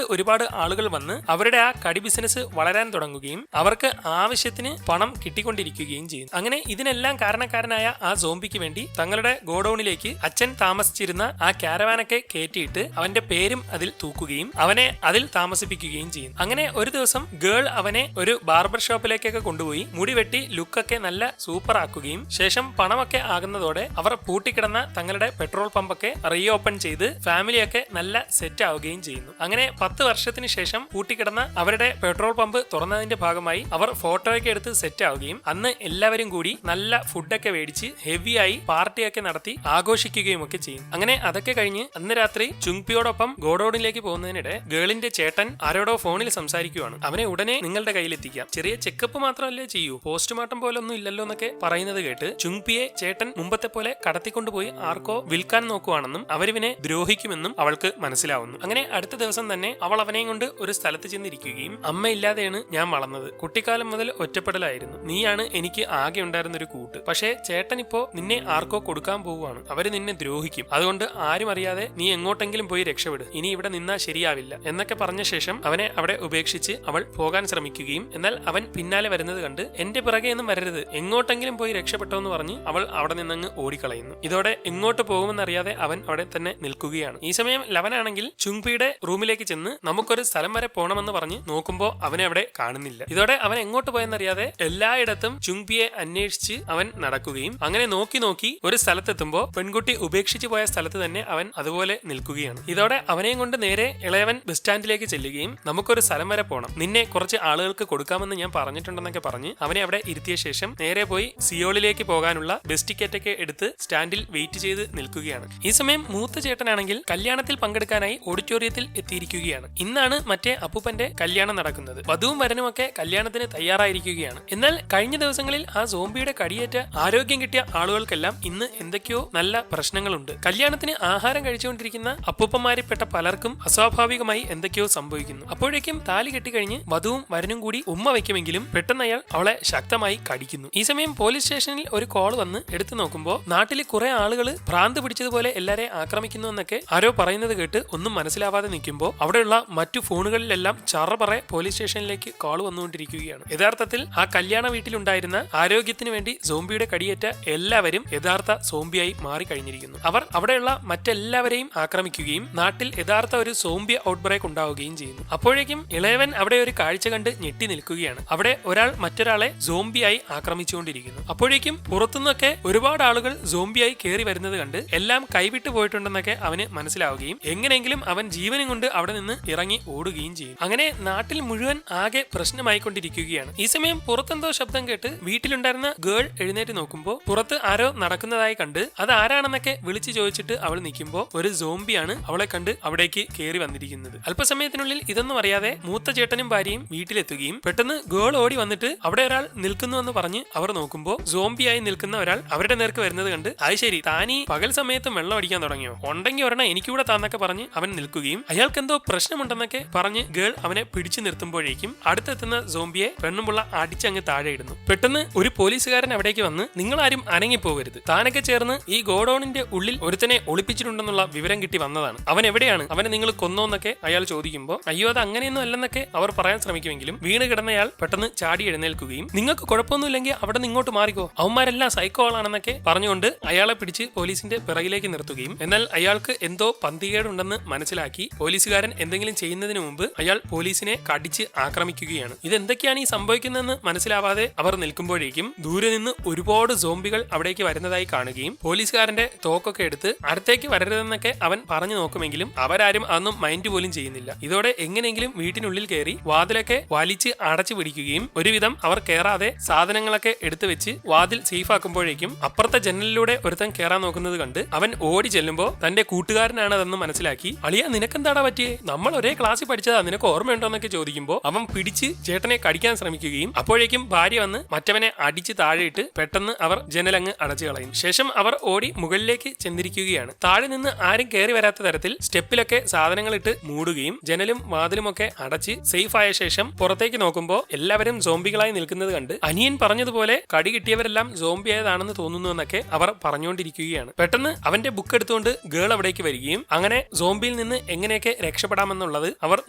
ഒരുപാട് ആളുകൾ വന്ന് അവരുടെ ആ കടി ബിസിനസ് വളരാൻ തുടങ്ങുകയും അവർക്ക് ആവശ്യത്തിന് പണം കിട്ടിക്കൊണ്ടിരിക്കുകയും ചെയ്യും. അങ്ങനെ ഇതിനെല്ലാം കാരണക്കാരനായ ആ സോംബിക്ക് വേണ്ടി തങ്ങളുടെ ഗോഡൌണിലേക്ക് അച്ഛൻ താമസിച്ചിരുന്ന ആ കാരവാനൊക്കെ കയറ്റിയിട്ട് അവന്റെ പേരും അതിൽ തൂക്കുകയും അവനെ അതിൽ താമസിപ്പിക്കുകയും ചെയ്യും. അങ്ങനെ ഒരു ദിവസം ഗേൾ അവനെ ഒരു ബാർബർ ഷോപ്പിലേക്കൊക്കെ കൊണ്ടുപോയി മുടി വെട്ടി ലുക്കൊക്കെ നല്ല സൂപ്പർ ആക്കുകയും ശേഷം പണമൊക്കെ ആകുന്നതോടെ അവർ പൂട്ടിക്കിടന്ന തങ്ങളുടെ പെട്രോൾ പമ്പൊക്കെ റീ ഓപ്പൺ ചെയ്ത് ഫാമിലിയൊക്കെ നല്ല സെറ്റ് ആവുകയും ചെയ്യുന്നു. അങ്ങനെ 10 വർഷത്തിന് ശേഷം പൂട്ടിക്കിടന്ന അവരുടെ പെട്രോൾ പമ്പ് തുറന്നതിന്റെ ഭാഗമായി അവർ ഫോട്ടോയൊക്കെ എടുത്ത് സെറ്റ് ആവുകയും അന്ന് എല്ലാവരും കൂടി നല്ല ഫുഡൊക്കെ മേടിച്ച് ഹെവിയായി പാർട്ടിയൊക്കെ നടത്തി ആഘോഷിക്കുകയും ഒക്കെ ചെയ്യും. അങ്ങനെ അതൊക്കെ കഴിഞ്ഞ് അന്ന് രാത്രി ചുങ്പിയോടൊപ്പം ഗോഡൌണിലേക്ക് പോകുന്നതിനിടെ ഗേളിന്റെ ചേട്ടൻ ആരോടോ ഫോണിൽ സംസാരിക്കുകയാണ്. അവനെ ഉടനെ നിങ്ങളുടെ കയ്യിലെത്തിക്കാം, ചെറിയ ചെക്കപ്പ് മാത്രമല്ലേ ചെയ്യൂ, പോസ്റ്റ്മോർട്ടം പോലെ ഒന്നും ഇല്ലല്ലോ എന്നൊക്കെ പറയുന്നത് കേട്ട് ചുങ്പിയെ ചേട്ടൻ മുമ്പത്തെ പോലെ കടത്തിക്കൊണ്ടുപോയി ആർക്കോ വിൽക്കാൻ നോക്കുവാണെന്നും അവരിവനെ ദ്രോഹിക്കുമെന്നും അവൾക്ക് മനസ്സിലാവുന്നു. അങ്ങനെ അടുത്ത ദിവസം തന്നെ അവൾ അവനെയും കൊണ്ട് ഒരു സ്ഥലത്ത് ചെന്നിരിക്കുകയും അമ്മയില്ലാതെയാണ് ഞാൻ വളർന്നത്, കുട്ടിക്കാലം മുതൽ ഒറ്റപ്പെടലായിരുന്നു, നീയാണ് എനിക്ക് ആകെ ഉണ്ടായിരുന്ന ഒരു കൂട്ട്, പക്ഷേ ചേട്ടൻ ഇപ്പോ നിന്നെ ആർക്കോ കൊടുക്കാൻ പോവുകയാണ്, അവര് നിന്നെ ദ്രോഹിക്കും, അതുകൊണ്ട് ആരും അറിയാതെ നീ എങ്ങോട്ടെങ്കിലും പോയി രക്ഷപ്പെടും, ഇനി ഇവിടെ നിന്നാ ശരിയാവില്ല എന്നൊക്കെ പറഞ്ഞ ശേഷം അവനെ അവിടെ ഉപേക്ഷിച്ച് അവൾ പോകാൻ ശ്രമിക്കുകയും എന്നാൽ അവൻ പിന്നാലെ വരുന്നത് കണ്ട് എന്റെ പിറകെ ഒന്നും വരരുത്, എങ്ങോട്ടെങ്കിലും പോയി രക്ഷപ്പെട്ടോ എന്ന് പറഞ്ഞ് അവൾ അവിടെ നിന്നങ്ങ് ഓടിക്കളയുന്നു. ഇതോടെ എങ്ങോട്ട് പോകുമെന്നറിയാതെ അവൻ അവിടെ തന്നെ നിൽക്കുകയാണ്. ഈ സമയം ലവനാണെങ്കിൽ ചുങ്പിയുടെ റൂമിലേക്ക് ചെന്ന് നമുക്കൊരു സ്ഥലം വരെ പോകണമെന്ന് പറഞ്ഞ് നോക്കുമ്പോൾ അവനെ അവിടെ കാണുന്നില്ല. ഇതോടെ അവൻ എങ്ങോട്ട് പോയെന്നറിയാതെ എല്ലായിടത്തും ചുങ്പിയെ അന്വേഷിച്ച് അവൻ നടക്കുകയും അങ്ങനെ നോക്കി ഒരു സ്ഥലത്തെത്തുമ്പോ പെൺകുട്ടി ഉപേക്ഷിച്ചു പോയ സ്ഥലത്ത് തന്നെ അവൻ അതുപോലെ നിൽക്കുകയാണ്. ഇതോടെ അവനെയും കൊണ്ട് നേരെ ഇളയവൻ ബസ് സ്റ്റാൻഡിലേക്ക് ചെല്ലുകയും നമുക്കൊരു സ്ഥലം വരെ പോകണം, നിന്നെ കുറച്ച് ആളുകൾക്ക് കൊടുക്കാമെന്ന് പോകാമെന്ന് ഞാൻ പറഞ്ഞിട്ടുണ്ടെന്നൊക്കെ പറഞ്ഞ് അവനെ അവിടെ ഇരുത്തിയ ശേഷം നേരെ പോയി സിയോളിലേക്ക് പോകാനുള്ള ബസ് ടിക്കറ്റ് ഒക്കെ എടുത്ത് സ്റ്റാൻഡിൽ വെയിറ്റ് ചെയ്ത് നിൽക്കുകയാണ്. ഈ സമയം മൂത്ത ചേട്ടനാണെങ്കിൽ കല്യാണത്തിൽ പങ്കെടുക്കാനായി ഓഡിറ്റോറിയത്തിൽ എത്തിയിരിക്കുകയാണ്. ഇന്നാണ് മറ്റേ അപ്പൂപ്പന്റെ കല്യാണം നടക്കുന്നത്. വധുവും വരനുമൊക്കെ കല്യാണത്തിന് തയ്യാറായിരിക്കുകയാണ്. എന്നാൽ കഴിഞ്ഞ ദിവസങ്ങളിൽ ആ സോംബിയുടെ കടിയേറ്റ ആരോഗ്യം കിട്ടിയ ആളുകൾക്കെല്ലാം ഇന്ന് എന്തൊക്കെയോ നല്ല പ്രശ്നങ്ങളുണ്ട്. കല്യാണത്തിന് ആഹാരം കഴിച്ചുകൊണ്ടിരിക്കുന്ന അപ്പൂപ്പന്മാരിൽപ്പെട്ട പലർക്കും അസ്വാഭാവികമായി എന്തൊക്കെയോ സംഭവിക്കുന്നു. അപ്പോഴേക്കും താലി കെട്ടിക്കഴിഞ്ഞ് വധുവും വരനും കൂടി ഉമ്മ വയ്ക്കുമെങ്കിലും പെട്ടെന്ന് അയാൾ അവളെ ശക്തമായി കടിക്കുന്നു. ഈ സമയം പോലീസ് സ്റ്റേഷനിൽ ഒരു കോൾ വന്ന് എടുത്തു നോക്കുമ്പോൾ നാട്ടിൽ കുറെ ആളുകൾ ഭ്രാന്ത് പിടിച്ചതുപോലെ എല്ലാരെ ആക്രമിക്കുന്നു എന്നൊക്കെ ആരോ പറയുന്നത് കേട്ട് ഒന്നും മനസ്സിലാവാതെ നിൽക്കുമ്പോൾ അവിടെയുള്ള മറ്റു ഫോണുകളിലെല്ലാം ചറപറ പോലീസ് സ്റ്റേഷനിലേക്ക് കോൾ വന്നുകൊണ്ടിരിക്കുകയാണ്. യഥാർത്ഥത്തിൽ ആ കല്യാണ വീട്ടിലുണ്ടായിരുന്ന ആരോഗ്യത്തിന് വേണ്ടി സോംബിയുടെ കടിയേറ്റ എല്ലാവരും യഥാർത്ഥ സോംബിയായി മാറിക്കഴിഞ്ഞിരിക്കുന്നു. അവർ അവിടെയുള്ള മറ്റെല്ലാവരെയും ആക്രമിക്കുകയും നാട്ടിൽ യഥാർത്ഥ ഒരു സോംബി ഔട്ട്ബ്രേക്ക് ഉണ്ടാവുകയും ചെയ്യുന്നു. അപ്പോഴേക്കും ഇളയവൻ അവിടെ ഒരു കാഴ്ച കണ്ട് ഞെട്ടി നിൽക്കുകയാണ്. അവിടെ ഒരാൾ മറ്റൊരാളെ സോംബിയായി ആക്രമിച്ചുകൊണ്ടിരിക്കുന്നു. അപ്പോഴേക്കും പുറത്തുനിന്നൊക്കെ ഒരുപാട് ആളുകൾ സോംബിയായി കയറി വരുന്നത് കണ്ട് എല്ലാം കൈവിട്ടു പോയിട്ടുണ്ടെന്നൊക്കെ അവന് മനസ്സിലാവുകയും എങ്ങനെയെങ്കിലും അവൻ ജീവനും കൊണ്ട് അവിടെ നിന്ന് ഇറങ്ങി ഓടുകയും ചെയ്യും. അങ്ങനെ നാട്ടിൽ മുഴുവൻ ആകെ പ്രശ്നമായിക്കൊണ്ടിരിക്കുകയാണ്. ഈ സമയം പുറത്തെന്തോ ശബ്ദം കേട്ട് വീട്ടിലുണ്ടായിരുന്ന ഗേൾ എഴുന്നേറ്റ് നോക്കുമ്പോൾ പുറത്ത് ആരോ നടക്കുന്നതായി കണ്ട് അത് ആരാണെന്നൊക്കെ വിളിച്ചു ചോദിച്ചിട്ട് അവൾ നിൽക്കുമ്പോൾ ഒരു സോംബിയാണ് അവളെ കണ്ട് അവിടേക്ക് കയറി വന്നിരിക്കുന്നത്. അല്പസമയത്തിനുള്ളിൽ ഇതൊന്നും അറിയാതെ മൂത്ത ചേട്ടനും ഭാര്യയും വീട്ടിലെത്തുകയും പെട്ടെന്ന് ഗേൾ ഓടി വന്നിട്ട് അവിടെ ഒരാൾ നിൽക്കുന്നുവെന്ന് പറഞ്ഞ് അവർ നോക്കുമ്പോൾ സോംബിയായി നിൽക്കുന്ന ഒരാൾ അവരുടെ നേർക്ക് വരുന്നത് കണ്ട് അത് ശരി, താനീ പകൽ സമയത്ത് വെള്ളം അടിക്കാൻ തുടങ്ങിയോ, ഉണ്ടെങ്കിൽ ഒരെണ്ണം എനിക്കൂടെ താന്നൊക്കെ പറഞ്ഞ് അവൻ നിൽക്കുകയും അയാൾക്ക് എന്തോ പ്രശ്നമുണ്ടെന്നൊക്കെ പറഞ്ഞ് ഗേൾ അവനെ പിടിച്ചു നിർത്തുമ്പോഴേക്കും അടുത്തെത്തുന്ന സോംബിയെ പെണ്ണുമുള്ള അടിച്ചങ്ങ് താഴെ ഇടുന്നു. പെട്ടെന്ന് ഒരു പോലീസുകാരൻ അവിടേക്ക് വന്ന് നിങ്ങളാരും അനങ്ങിപ്പോകരുത്, താനൊക്കെ ചേർന്ന് ഈ ഗോഡൌണിന്റെ ഉള്ളിൽ ഒരുത്തനെ ഒളിപ്പിച്ചിട്ടുണ്ടെന്നുള്ള വിവരം കിട്ടി വന്നതാണ്, അവൻ എവിടെയാണ്, അവനെ നിങ്ങൾ കൊന്നോന്നൊക്കെ അയാൾ ചോദിക്കുമ്പോൾ അയ്യോ അത് അങ്ങനെയൊന്നും അല്ലെന്നൊക്കെ അവർ പറയാൻ ശ്രമിക്കുമെങ്കിലും വീണ് കിടന്നയാൾ പെട്ടെന്ന് ചാടി എഴുന്നേൽക്കുകയും നിങ്ങൾക്ക് കുഴപ്പമൊന്നുമില്ലെങ്കിൽ അവിടെ നിന്ന് ഇങ്ങോട്ട് മാറിക്കോ, അവന്മാരെല്ലാം സൈക്കോളാണെന്നൊക്കെ പറഞ്ഞുകൊണ്ട് അയാളെ പിടിച്ച് പോലീസിന്റെ പിറകിലേക്ക് നിർത്തുകയും എന്നാൽ അയാൾക്ക് എന്തോ പന്തികേടുണ്ടെന്ന് മനസ്സിലാക്കി പോലീസുകാരൻ എന്തെങ്കിലും ചെയ്യുന്നതിന് മുമ്പ് അയാൾ പോലീസിനെ കടിച്ച് ആക്രമിക്കുകയാണ്. ഇതെന്തൊക്കെയാണ് ഈ സംഭവിക്കുന്നതെന്ന് മനസ്സിലാവാതെ അവർ നിൽക്കുമ്പോഴേക്കും ദൂരെ നിന്ന് ഒരുപാട് സോംബികൾ അവിടേക്ക് വരുന്നതായി കാണുകയും പോലീസുകാരന്റെ തോക്കൊക്കെ എടുത്ത് അടുത്തേക്ക് വരരുതെന്നൊക്കെ അവൻ പറഞ്ഞു നോക്കുമെങ്കിലും അവരാരും അതൊന്നും മൈൻഡ് പോലും ചെയ്യുന്നില്ല. ഇതോടെ എങ്ങനെയെങ്കിലും വീട്ടിനുള്ളിൽ കയറി വാതിലൊക്കെ വലിച്ച് അടച്ചു പിടിക്കുകയും ഒരുവിധം അവർ കയറാതെ സാധനങ്ങളൊക്കെ എടുത്തു വെച്ച് വാതിൽ സേഫ് ആക്കുമ്പോഴേക്കും അപ്പുറത്തെ ജനലിലൂടെ ഒരുത്തൻ കയറാൻ നോക്കുന്നത് കണ്ട് അവൻ ഓടി ചെല്ലുമ്പോൾ തന്റെ കൂട്ടുകാരനാണ് അതെന്ന് മനസ്സിലാക്കി അളിയ നിനക്കെന്താടാ പറ്റിയേ, നമ്മൾ ഒരേ ക്ലാസ്സിൽ പഠിച്ചതാ, നിനക്ക് ഓർമ്മയുണ്ടോ എന്നൊക്കെ ചോദിക്കുമ്പോൾ അവൻ പിടിച്ച് ചേട്ടനെ കടിക്കാൻ ശ്രമിക്കുകയും അപ്പോഴേക്കും ഭാര്യ വന്ന് മറ്റവനെ അടിച്ച് താഴെയിട്ട് പെട്ടെന്ന് അവർ ജനലങ്ങ് അടച്ചു കളയും. ശേഷം അവർ ഓടി മുകളിലേക്ക് ചെന്നിരിക്കുകയാണ്. താഴെ നിന്ന് ആരും കയറി വരാത്ത തരത്തിൽ സ്റ്റെപ്പിലൊക്കെ സാധനങ്ങൾ ഇട്ട് മൂടുകയും ജനലും വാതിലുമൊക്കെ അടച്ച് സേഫ് ആയ ശേഷം പുറത്തേക്ക് നോക്കുമ്പോൾ എല്ലാവരും സോംബികളായി നിൽക്കുന്നത് കണ്ട് അനിയൻ പറഞ്ഞതുപോലെ കടി കിട്ടിയവരെല്ലാം സോംബി ആയതാണെന്ന് തോന്നുന്നു എന്നൊക്കെ അവർ പറഞ്ഞുകൊണ്ടിരിക്കുകയാണ്. പെട്ടെന്ന് അവന്റെ ബുക്ക് എടുത്തുകൊണ്ട് ഗേൾ അവിടേക്ക് വരികയും അങ്ങനെ സോംബിയിൽ നിന്ന് എങ്ങനെയൊക്കെ രക്ഷപ്പെടാമെന്നുള്ളത് അവർ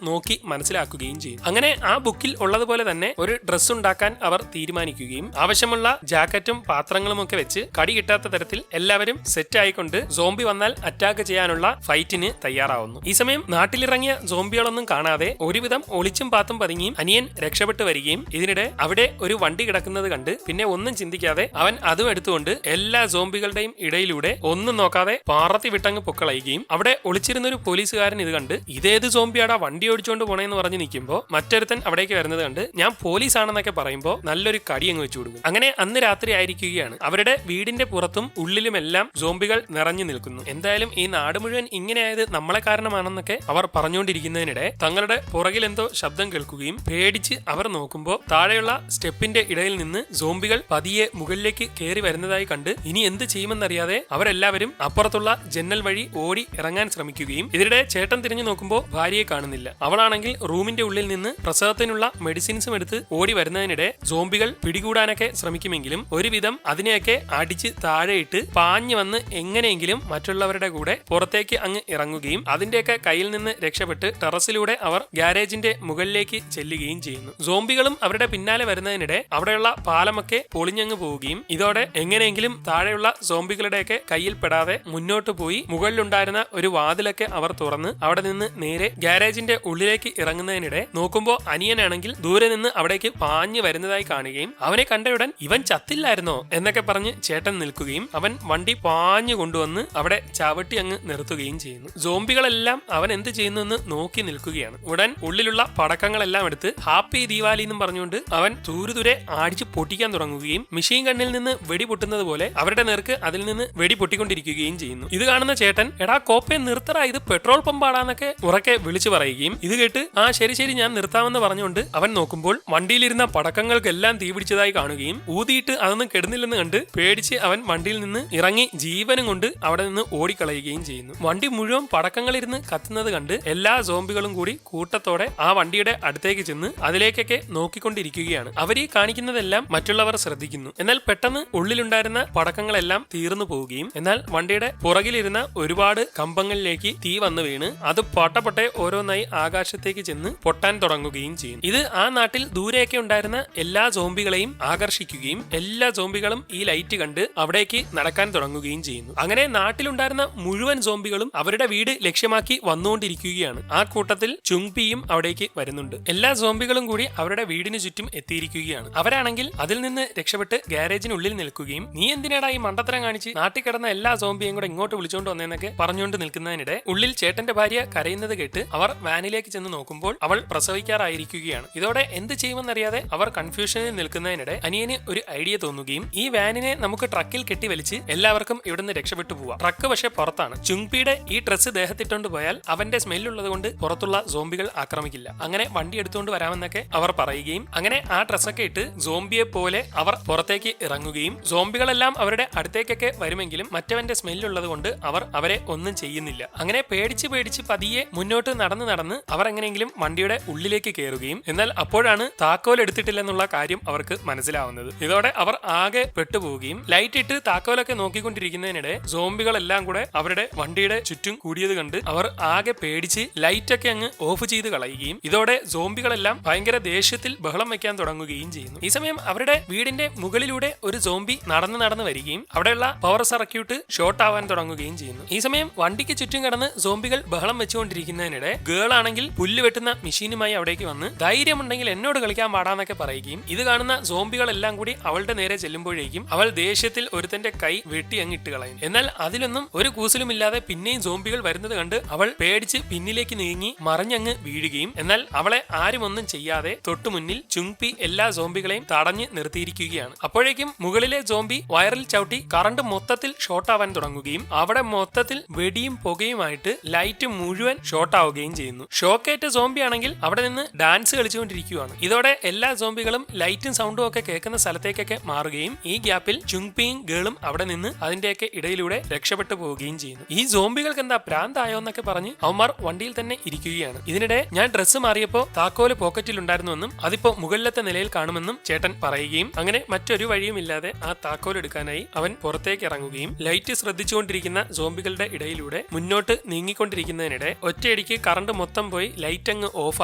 നോക്കി മനസ്സിലാക്കുകയും ചെയ്യും. അങ്ങനെ ആ ബുക്കിൽ ഉള്ളതുപോലെ തന്നെ ഒരു ഡ്രസ് ഉണ്ടാക്കാൻ അവർ തീരുമാനിക്കുകയും ആവശ്യമുള്ള ജാക്കറ്റും പാത്രങ്ങളും ഒക്കെ വെച്ച് കടി കിട്ടാത്ത തരത്തിൽ എല്ലാവരും സെറ്റ് ആയിക്കൊണ്ട് സോംബി വന്നാൽ അറ്റാക്ക് ചെയ്യാനുള്ള ഫൈറ്റിന് തയ്യാറാവുന്നു. ഈ സമയം നാട്ടിലിറങ്ങിയ സോംബികളൊന്നും കാണാതെ ഒരുവിധം ഒളിച്ചും പാത്തും പതുങ്ങിയും അനിയൻ രക്ഷപ്പെട്ടു വരികയും ഇതിനിടെ അവിടെ ഒരു വണ്ടി കിടക്കുന്നത് കണ്ട് പിന്നെ ഒന്നും ചിന്തിക്കാതെ അവൻ അതും എടുത്തുകൊണ്ട് എല്ലാ സോംബികളുടെയും ഇടയിലൂടെ ഒന്നും നോക്കാതെ പാറത്തി വിട്ടങ്ങ് പൊക്കളയുകയും അവിടെ ഒളിച്ചിരുന്ന ഒരു പോലീസുകാരൻ ഇത് കണ്ട് ഇതേത് സോംബിയാടാ വണ്ടി ഓടിച്ചോണ്ട് പോണേന്ന് പറഞ്ഞ് നിൽക്കുമ്പോൾ മറ്റൊരുത്തൻ അവിടേക്ക് വരുന്നത് കണ്ട് ഞാൻ പോലീസാണെന്നൊക്കെ പറയുമ്പോൾ നല്ലൊരു കടി അങ്ങ് വെച്ചു കൊടുക്കും. അങ്ങനെ അന്ന് രാത്രി ആയിരിക്കുകയാണ്. അവരുടെ വീടിന്റെ പുറത്തും ഉള്ളിലുമെല്ലാം സോംബികൾ നിറഞ്ഞു നിൽക്കുന്നു. എന്തായാലും ഈ നാട് മുഴുവൻ ഇങ്ങനെയായത് നമ്മളെ കാരണമാണെന്നൊക്കെ അവർ പറഞ്ഞുകൊണ്ടിരിക്കുന്നതിനിടെ തങ്ങളുടെ പുറകിൽ എന്തോ ശബ്ദം കേൾക്കുകയും പേടിച്ച് അവർ നോക്കുമ്പോൾ താഴെയുള്ള സ്റ്റെപ്പിന്റെ ഇടയിൽ നിന്ന് സോംബികൾ പതിയെ മുകളിലേക്ക് കയറി വരുന്നതായി കണ്ട് ഇനി എന്ത് ചെയ്യുമെന്നറിയാതെ അവരെല്ലാവരും അപ്പുറത്തുള്ള ജന്നൽ വഴി ഓടി ഇറങ്ങാൻ ശ്രമിക്കുകയും ഇതിനിടെ ചേട്ടൻ തിരിഞ്ഞു നോക്കുമ്പോൾ ഭാര്യയെ കാണുന്നില്ല. അവളാണെങ്കിൽ റൂമിന്റെ ഉള്ളിൽ നിന്ന് പ്രസവത്തിനുള്ള മെഡിസിൻസും എടുത്ത് ഓടി വരുന്നതിനിടെ സോംബികൾ പിടികൂടാനൊക്കെ ശ്രമിക്കുമെങ്കിലും ഒരുവിധം അതിനെയൊക്കെ അടിച്ച് താഴെയിട്ട് പാഞ്ഞു വന്ന് എങ്ങനെയെങ്കിലും മറ്റുള്ളവരുടെ കൂടെ പുറത്തേക്ക് അങ്ങ് ഇറങ്ങുകയും അതിന്റെയൊക്കെ കയ്യിൽ നിന്ന് രക്ഷപ്പെട്ട് ടെറസിലൂടെ അവർ ഗ്യാരേജിന്റെ മുകളിലേക്ക് ചെല്ലുകയും ചെയ്യുന്നു. സോംബികളും അവരുടെ പിന്നാലെ വരുന്നതിനിടെ അവിടെയുള്ള പാലമൊക്കെ പൊളിഞ്ഞങ്ങ് പോവുകയും ഇതോടെ എങ്ങനെയെങ്കിലും താഴെയുള്ള സോംബികളുടെയൊക്കെ കയ്യിൽ പെടാതെ മുന്നോട്ട് പോയി മുകളിലുണ്ടായിരുന്ന ഒരു വാതിലൊക്കെ അവർ തുറന്ന് അവിടെ നിന്ന് നേരെ ഗ്യാരേജിന്റെ ഉള്ളിലേക്ക് ഇറങ്ങുന്നതിനിടെ നോക്കുമ്പോൾ അനിയനാണെങ്കിൽ ദൂരെ നിന്ന് അവിടേക്ക് പാഞ്ഞു വരുന്നതായി കാണുകയും അവനെ കണ്ടയുടൻ ഇവൻ ചത്തില്ലായിരുന്നോ എന്നൊക്കെ പറഞ്ഞ് ചേട്ടൻ നിൽക്കുകയും അവൻ വണ്ടി പാഞ്ഞു കൊണ്ടുവന്ന് അവിടെ ചവിട്ടി അങ്ങ് നിർത്തുകയും ചെയ്യുന്നു. സോംബികളെല്ലാം അവൻ എന്ത് ചെയ്യുന്നു എന്ന് നോക്കി നിൽക്കുകയാണ്. ഉടൻ ഉള്ളിലുള്ള പടക്കങ്ങളെല്ലാം എടുത്ത് ഹാപ്പി ദീവാലി എന്നും പറഞ്ഞുകൊണ്ട് അവൻ ദൂരെ ആടിച്ചു പൊട്ടിക്കാൻ തുടങ്ങുകയും മെഷീൻ ഗണ്ണിൽ നിന്ന് വെടി പൊട്ടുന്നത് പോലെ അവരുടെ നേർക്ക് അതിൽ നിന്ന് വെടി പൊട്ടിക്കൊണ്ടിരിക്കുകയും ചെയ്യുന്നു. ഇത് കാണുന്ന ചേട്ടൻ എടാ കോപ്പയെ നിർത്തറ, ഇത് പെട്രോൾ പമ്പാടാന്നൊക്കെ ഉറക്കെ വിളിച്ചു പറയുകയും ഇത് കേട്ട് ആ ശരി ഞാൻ നിർത്താമെന്ന് പറഞ്ഞുകൊണ്ട് അവൻ നോക്കുമ്പോൾ വണ്ടിയിലിരുന്ന പടക്കങ്ങൾക്കെല്ലാം തീപിടിച്ചതായി കാണുകയും ഊതിയിട്ട് അതൊന്നും കെടുന്നില്ലെന്ന് കണ്ട് പേടിച്ച് അവൻ വണ്ടിയിൽ നിന്ന് ഇറങ്ങി ജീവനും കൊണ്ട് അവിടെ നിന്ന് ഓടിക്കളയുകയും ചെയ്യുന്നു. വണ്ടി മുഴുവൻ പടക്കങ്ങളിരുന്ന് കത്തുന്നത് കണ്ട് എല്ലാ സോംബികളും കൂടി കൂട്ടത്തോടെ ആ വണ്ടിയുടെ അടുത്തേക്ക് ചെന്ന് അതിലേക്കൊക്കെ നോക്കിക്കൊണ്ടിരിക്കുകയാണ്. അവരീ കാണിക്കുന്നതെല്ലാം മറ്റുള്ളവർ ശ്രദ്ധിക്കുന്നു. എന്നാൽ പെട്ടെന്ന് ഉള്ളിലുണ്ടായിരുന്ന പടക്കങ്ങളെല്ലാം തീർന്നു പോവുകയും എന്നാൽ വണ്ടിയുടെ പുറകിലിരുന്ന ഒരുപാട് കമ്പങ്ങളിലേക്ക് തീ വന്നു വീണ് അത് പൊട്ടപ്പൊട്ടെ ഓരോന്നായി ആകാശത്തേക്ക് ചെന്ന് പൊട്ടാൻ തുടങ്ങുകയും ചെയ്യും. ഇത് ആ നാട്ടിൽ ദൂരെയൊക്കെ ഉണ്ടായിരുന്ന എല്ലാ സോംബികളെയും ആകർഷിക്കുകയും എല്ലാ സോംബികളും ഈ ലൈറ്റ് കണ്ട് അവിടേക്ക് നടക്കാൻ തുടങ്ങുകയും ചെയ്യുന്നു. അങ്ങനെ നാട്ടിലുണ്ടായിരുന്ന മുഴുവൻ സോംബികളും അവരുടെ വീട് ലക്ഷ്യമാക്കി വന്നുകൊണ്ടിരിക്കുകയാണ്. ആ കൂട്ടത്തിൽ ചുങ്പിയും അവിടേക്ക് വരുന്നുണ്ട്. എല്ലാ സോംബികളും കൂടി അവരുടെ വീടിന് ചുറ്റും എത്തിയിരിക്കുകയാണ്. അവരാണെങ്കിൽ അതിൽ നിന്ന് രക്ഷപ്പെട്ട് ഗാരേജിനുള്ളിൽ നിൽക്കുകയും നീ എന്തിനാടാ ഈ മണ്ടത്തരം കാണിച്ച് നാട്ടിൽ കിടന്ന എല്ലാ സോംബിയും കൂടെ ഇങ്ങോട്ട് വിളിച്ചോണ്ട് വന്നേന്നൊക്കെ പറഞ്ഞുകൊണ്ട് നിൽക്കുന്നതിനിടെ ഉള്ളിൽ ചേട്ടന്റെ ഭാര്യ കരയുന്നത് കേട്ട് അവർ വാനിലേക്ക് ചെന്ന് നോക്കുമ്പോൾ അവൾ പ്രസവിക്കാറായിരിക്കുകയാണ്. ഇതോടെ എന്ത് ചെയ്യുമെന്നറിയാതെ അവർ കൺഫ്യൂഷനിൽ നിൽക്കുന്നതിനിടെ അനിയന് ഒരു ഐഡിയ തോന്നുകയും ഈ വാനിനെ നമുക്ക് ട്രക്കിൽ കെട്ടി വലിച്ച് എല്ലാവർക്കും ഇവിടുന്ന് രക്ഷപ്പെട്ടു പോവാം. ട്രക്ക് പക്ഷെ പുറത്താണ്. ചുങ്പിയുടെ ഈ ഡ്രസ്സ് ദേഹത്തിട്ടോണ്ട് പോയാൽ അവന്റെ സ്മെല്ലുള്ളത് കൊണ്ട് പുറത്തുള്ള സോംബികൾ ആക്രമിക്കില്ല. അങ്ങനെ വണ്ടി എടുത്തുകൊണ്ട് വരാമെന്നൊക്കെ അവർ പറയുകയും അങ്ങനെ ആ ഡ്രസ്സൊക്കെ ഇട്ട് സോംബിയെ പോലെ അവർ പുറത്തേക്ക് ഇറങ്ങുകയും സോംബികളെല്ലാം അവരുടെ അടുത്തേക്കൊക്കെ വരുമെങ്കിലും മറ്റവന്റെ സ്മെല്ലുള്ളത് കൊണ്ട് അവർ അവരെ ഒന്നും ചെയ്യുന്നില്ല. അങ്ങനെ പേടിച്ച് പതിയെ മുന്നോട്ട് നടന്ന് അവർ എങ്ങനെയെങ്കിലും വണ്ടിയുടെ ഉള്ളിലേക്ക് കയറുകയും എന്നാൽ അപ്പോഴാണ് താക്കോൽ എടുത്തിട്ടില്ലെന്നുള്ള കാര്യം അവർക്ക് മനസ്സിലാവുന്നത്. ഇതോടെ അവർ ആകെ പെട്ടുപോവുകയും ലൈറ്റ് ഇട്ട് താക്കോലൊക്കെ നോക്കിക്കൊണ്ടിരിക്കുന്നതിനിടെ സോംബികളെല്ലാം കൂടെ അവരുടെ വണ്ടിയുടെ ചുറ്റും കൂടിയത് കണ്ട് അവർ ആകെ പേടിച്ച് ലൈറ്റൊക്കെ അങ്ങ് ഓഫ് ചെയ്ത് കളയുകയും ഇതോടെ സോംബികളെല്ലാം ഭയങ്കര ദേഷ്യത്തിൽ ബഹളം വെക്കാൻ തുടങ്ങുകയും ചെയ്യുന്നു. ഈ സമയം അവരുടെ വീടിന്റെ മുകളിലൂടെ ഒരു സോംബി നടന്ന് വരികയും അവിടെയുള്ള പവർ സർക്യൂട്ട് ഷോർട്ട് ആവാൻ തുടങ്ങുകയും ചെയ്യുന്നു. ഈ സമയം വണ്ടിക്ക് ചുറ്റും കടന്ന് സോംബികൾ ബഹളം വെച്ചുകൊണ്ടിരിക്കുന്നതിനിടെ ഗേൾ ആണെങ്കിൽ പുല്ല് വെട്ടുന്ന മെഷീനുമായി അവിടേക്ക് വന്ന് ധൈര്യമുണ്ടെങ്കിൽ എന്നോട് കളിക്കാൻ പാടാന്നൊക്കെ പറയുകയും ഇത് കാണുന്ന സോംബികളെല്ലാം കൂടി അവളുടെ നേരെ ചെല്ലുമ്പോഴേക്കും അവൾ ദേഷ്യത്തിൽ ഒരുത്തന്റെ കൈ വെട്ടി അങ്ങ് ഇട്ട് കളയും. എന്നാൽ അതിലൊന്നും ഒരു കൂസലുമില്ലാതെ പിന്നെയും സോംബികൾ വരുന്നത് കണ്ട് അവൾ പേടിച്ച് പിന്നിലേക്ക് നീങ്ങി മറിഞ്ഞങ്ങ് വീഴുകയും എന്നാൽ അവളെ ആരും ഒന്നും ചെയ്യാതെ തൊട്ടു മുന്നിൽ ചുങ്പി എല്ലാ സോംബികളെയും തടഞ്ഞ് നിർത്തിയിരിക്കുകയാണ്. അപ്പോഴേക്കും മുകളിലെ സോംബി വയറിൽ ചവിട്ടി കറണ്ട് മൊത്തത്തിൽ ഷോർട്ട് ആവാൻ തുടങ്ങുകയും അവിടെ മൊത്തത്തിൽ വെടിയും പുകയുമായിട്ട് ലൈറ്റ് മുഴുവൻ ഷോർട്ട് ആവുകയും ചെയ്യുന്നു. ഷോക്കേറ്റ സോംബി ആണെങ്കിൽ അവിടെ നിന്ന് ഡാൻസ് കളിച്ചുകൊണ്ടിരിക്കുകയാണ്. ഇതോടെ എല്ലാ സോംബികളും ലൈറ്റും സൗണ്ടും ഒക്കെ കേൾക്കുന്ന സ്ഥലത്തേക്കൊക്കെ മാറുകയും ഈ ഗ്യാപ്പിൽ ചുങ്പിയും ഗേളും അവിടെ നിന്ന് അതിന്റെയൊക്കെ ഇടയിലൂടെ രക്ഷപ്പെട്ടു പോവുകയും ചെയ്യുന്നു. ഈ സോംബികൾക്ക് എന്താ പ്രാന്തായോ എന്നൊക്കെ പറഞ്ഞ് അവന്മാർ വണ്ടിയിൽ തന്നെ ഇരിക്കുകയാണ്. ഇതിനിടെ ഞാൻ ഡ്രസ്സ് മാറിയപ്പോ താക്കോല് പോക്കറ്റിൽ ഉണ്ടായിരുന്നുവെന്നും അതിപ്പോ മുകളിലത്തെ നിലയിൽ കാണുമെന്നും ചേട്ടൻ പറയുകയും അങ്ങനെ മറ്റൊരു വഴിയും ഇല്ലാതെ ആ താക്കോൽ എടുക്കാനായി അവൻ പുറത്തേക്ക് ഇറങ്ങുകയും ലൈറ്റ് ശ്രദ്ധിച്ചുകൊണ്ടിരിക്കുന്ന സോംബികളുടെ ഇടയിലൂടെ മുന്നോട്ട് നീങ്ങിക്കൊണ്ടിരിക്കുന്നതിനിടെ ഒറ്റയടിക്ക് കറണ്ട് മൊത്തം പോയി ലൈറ്റ് അങ്ങ് ഓഫ്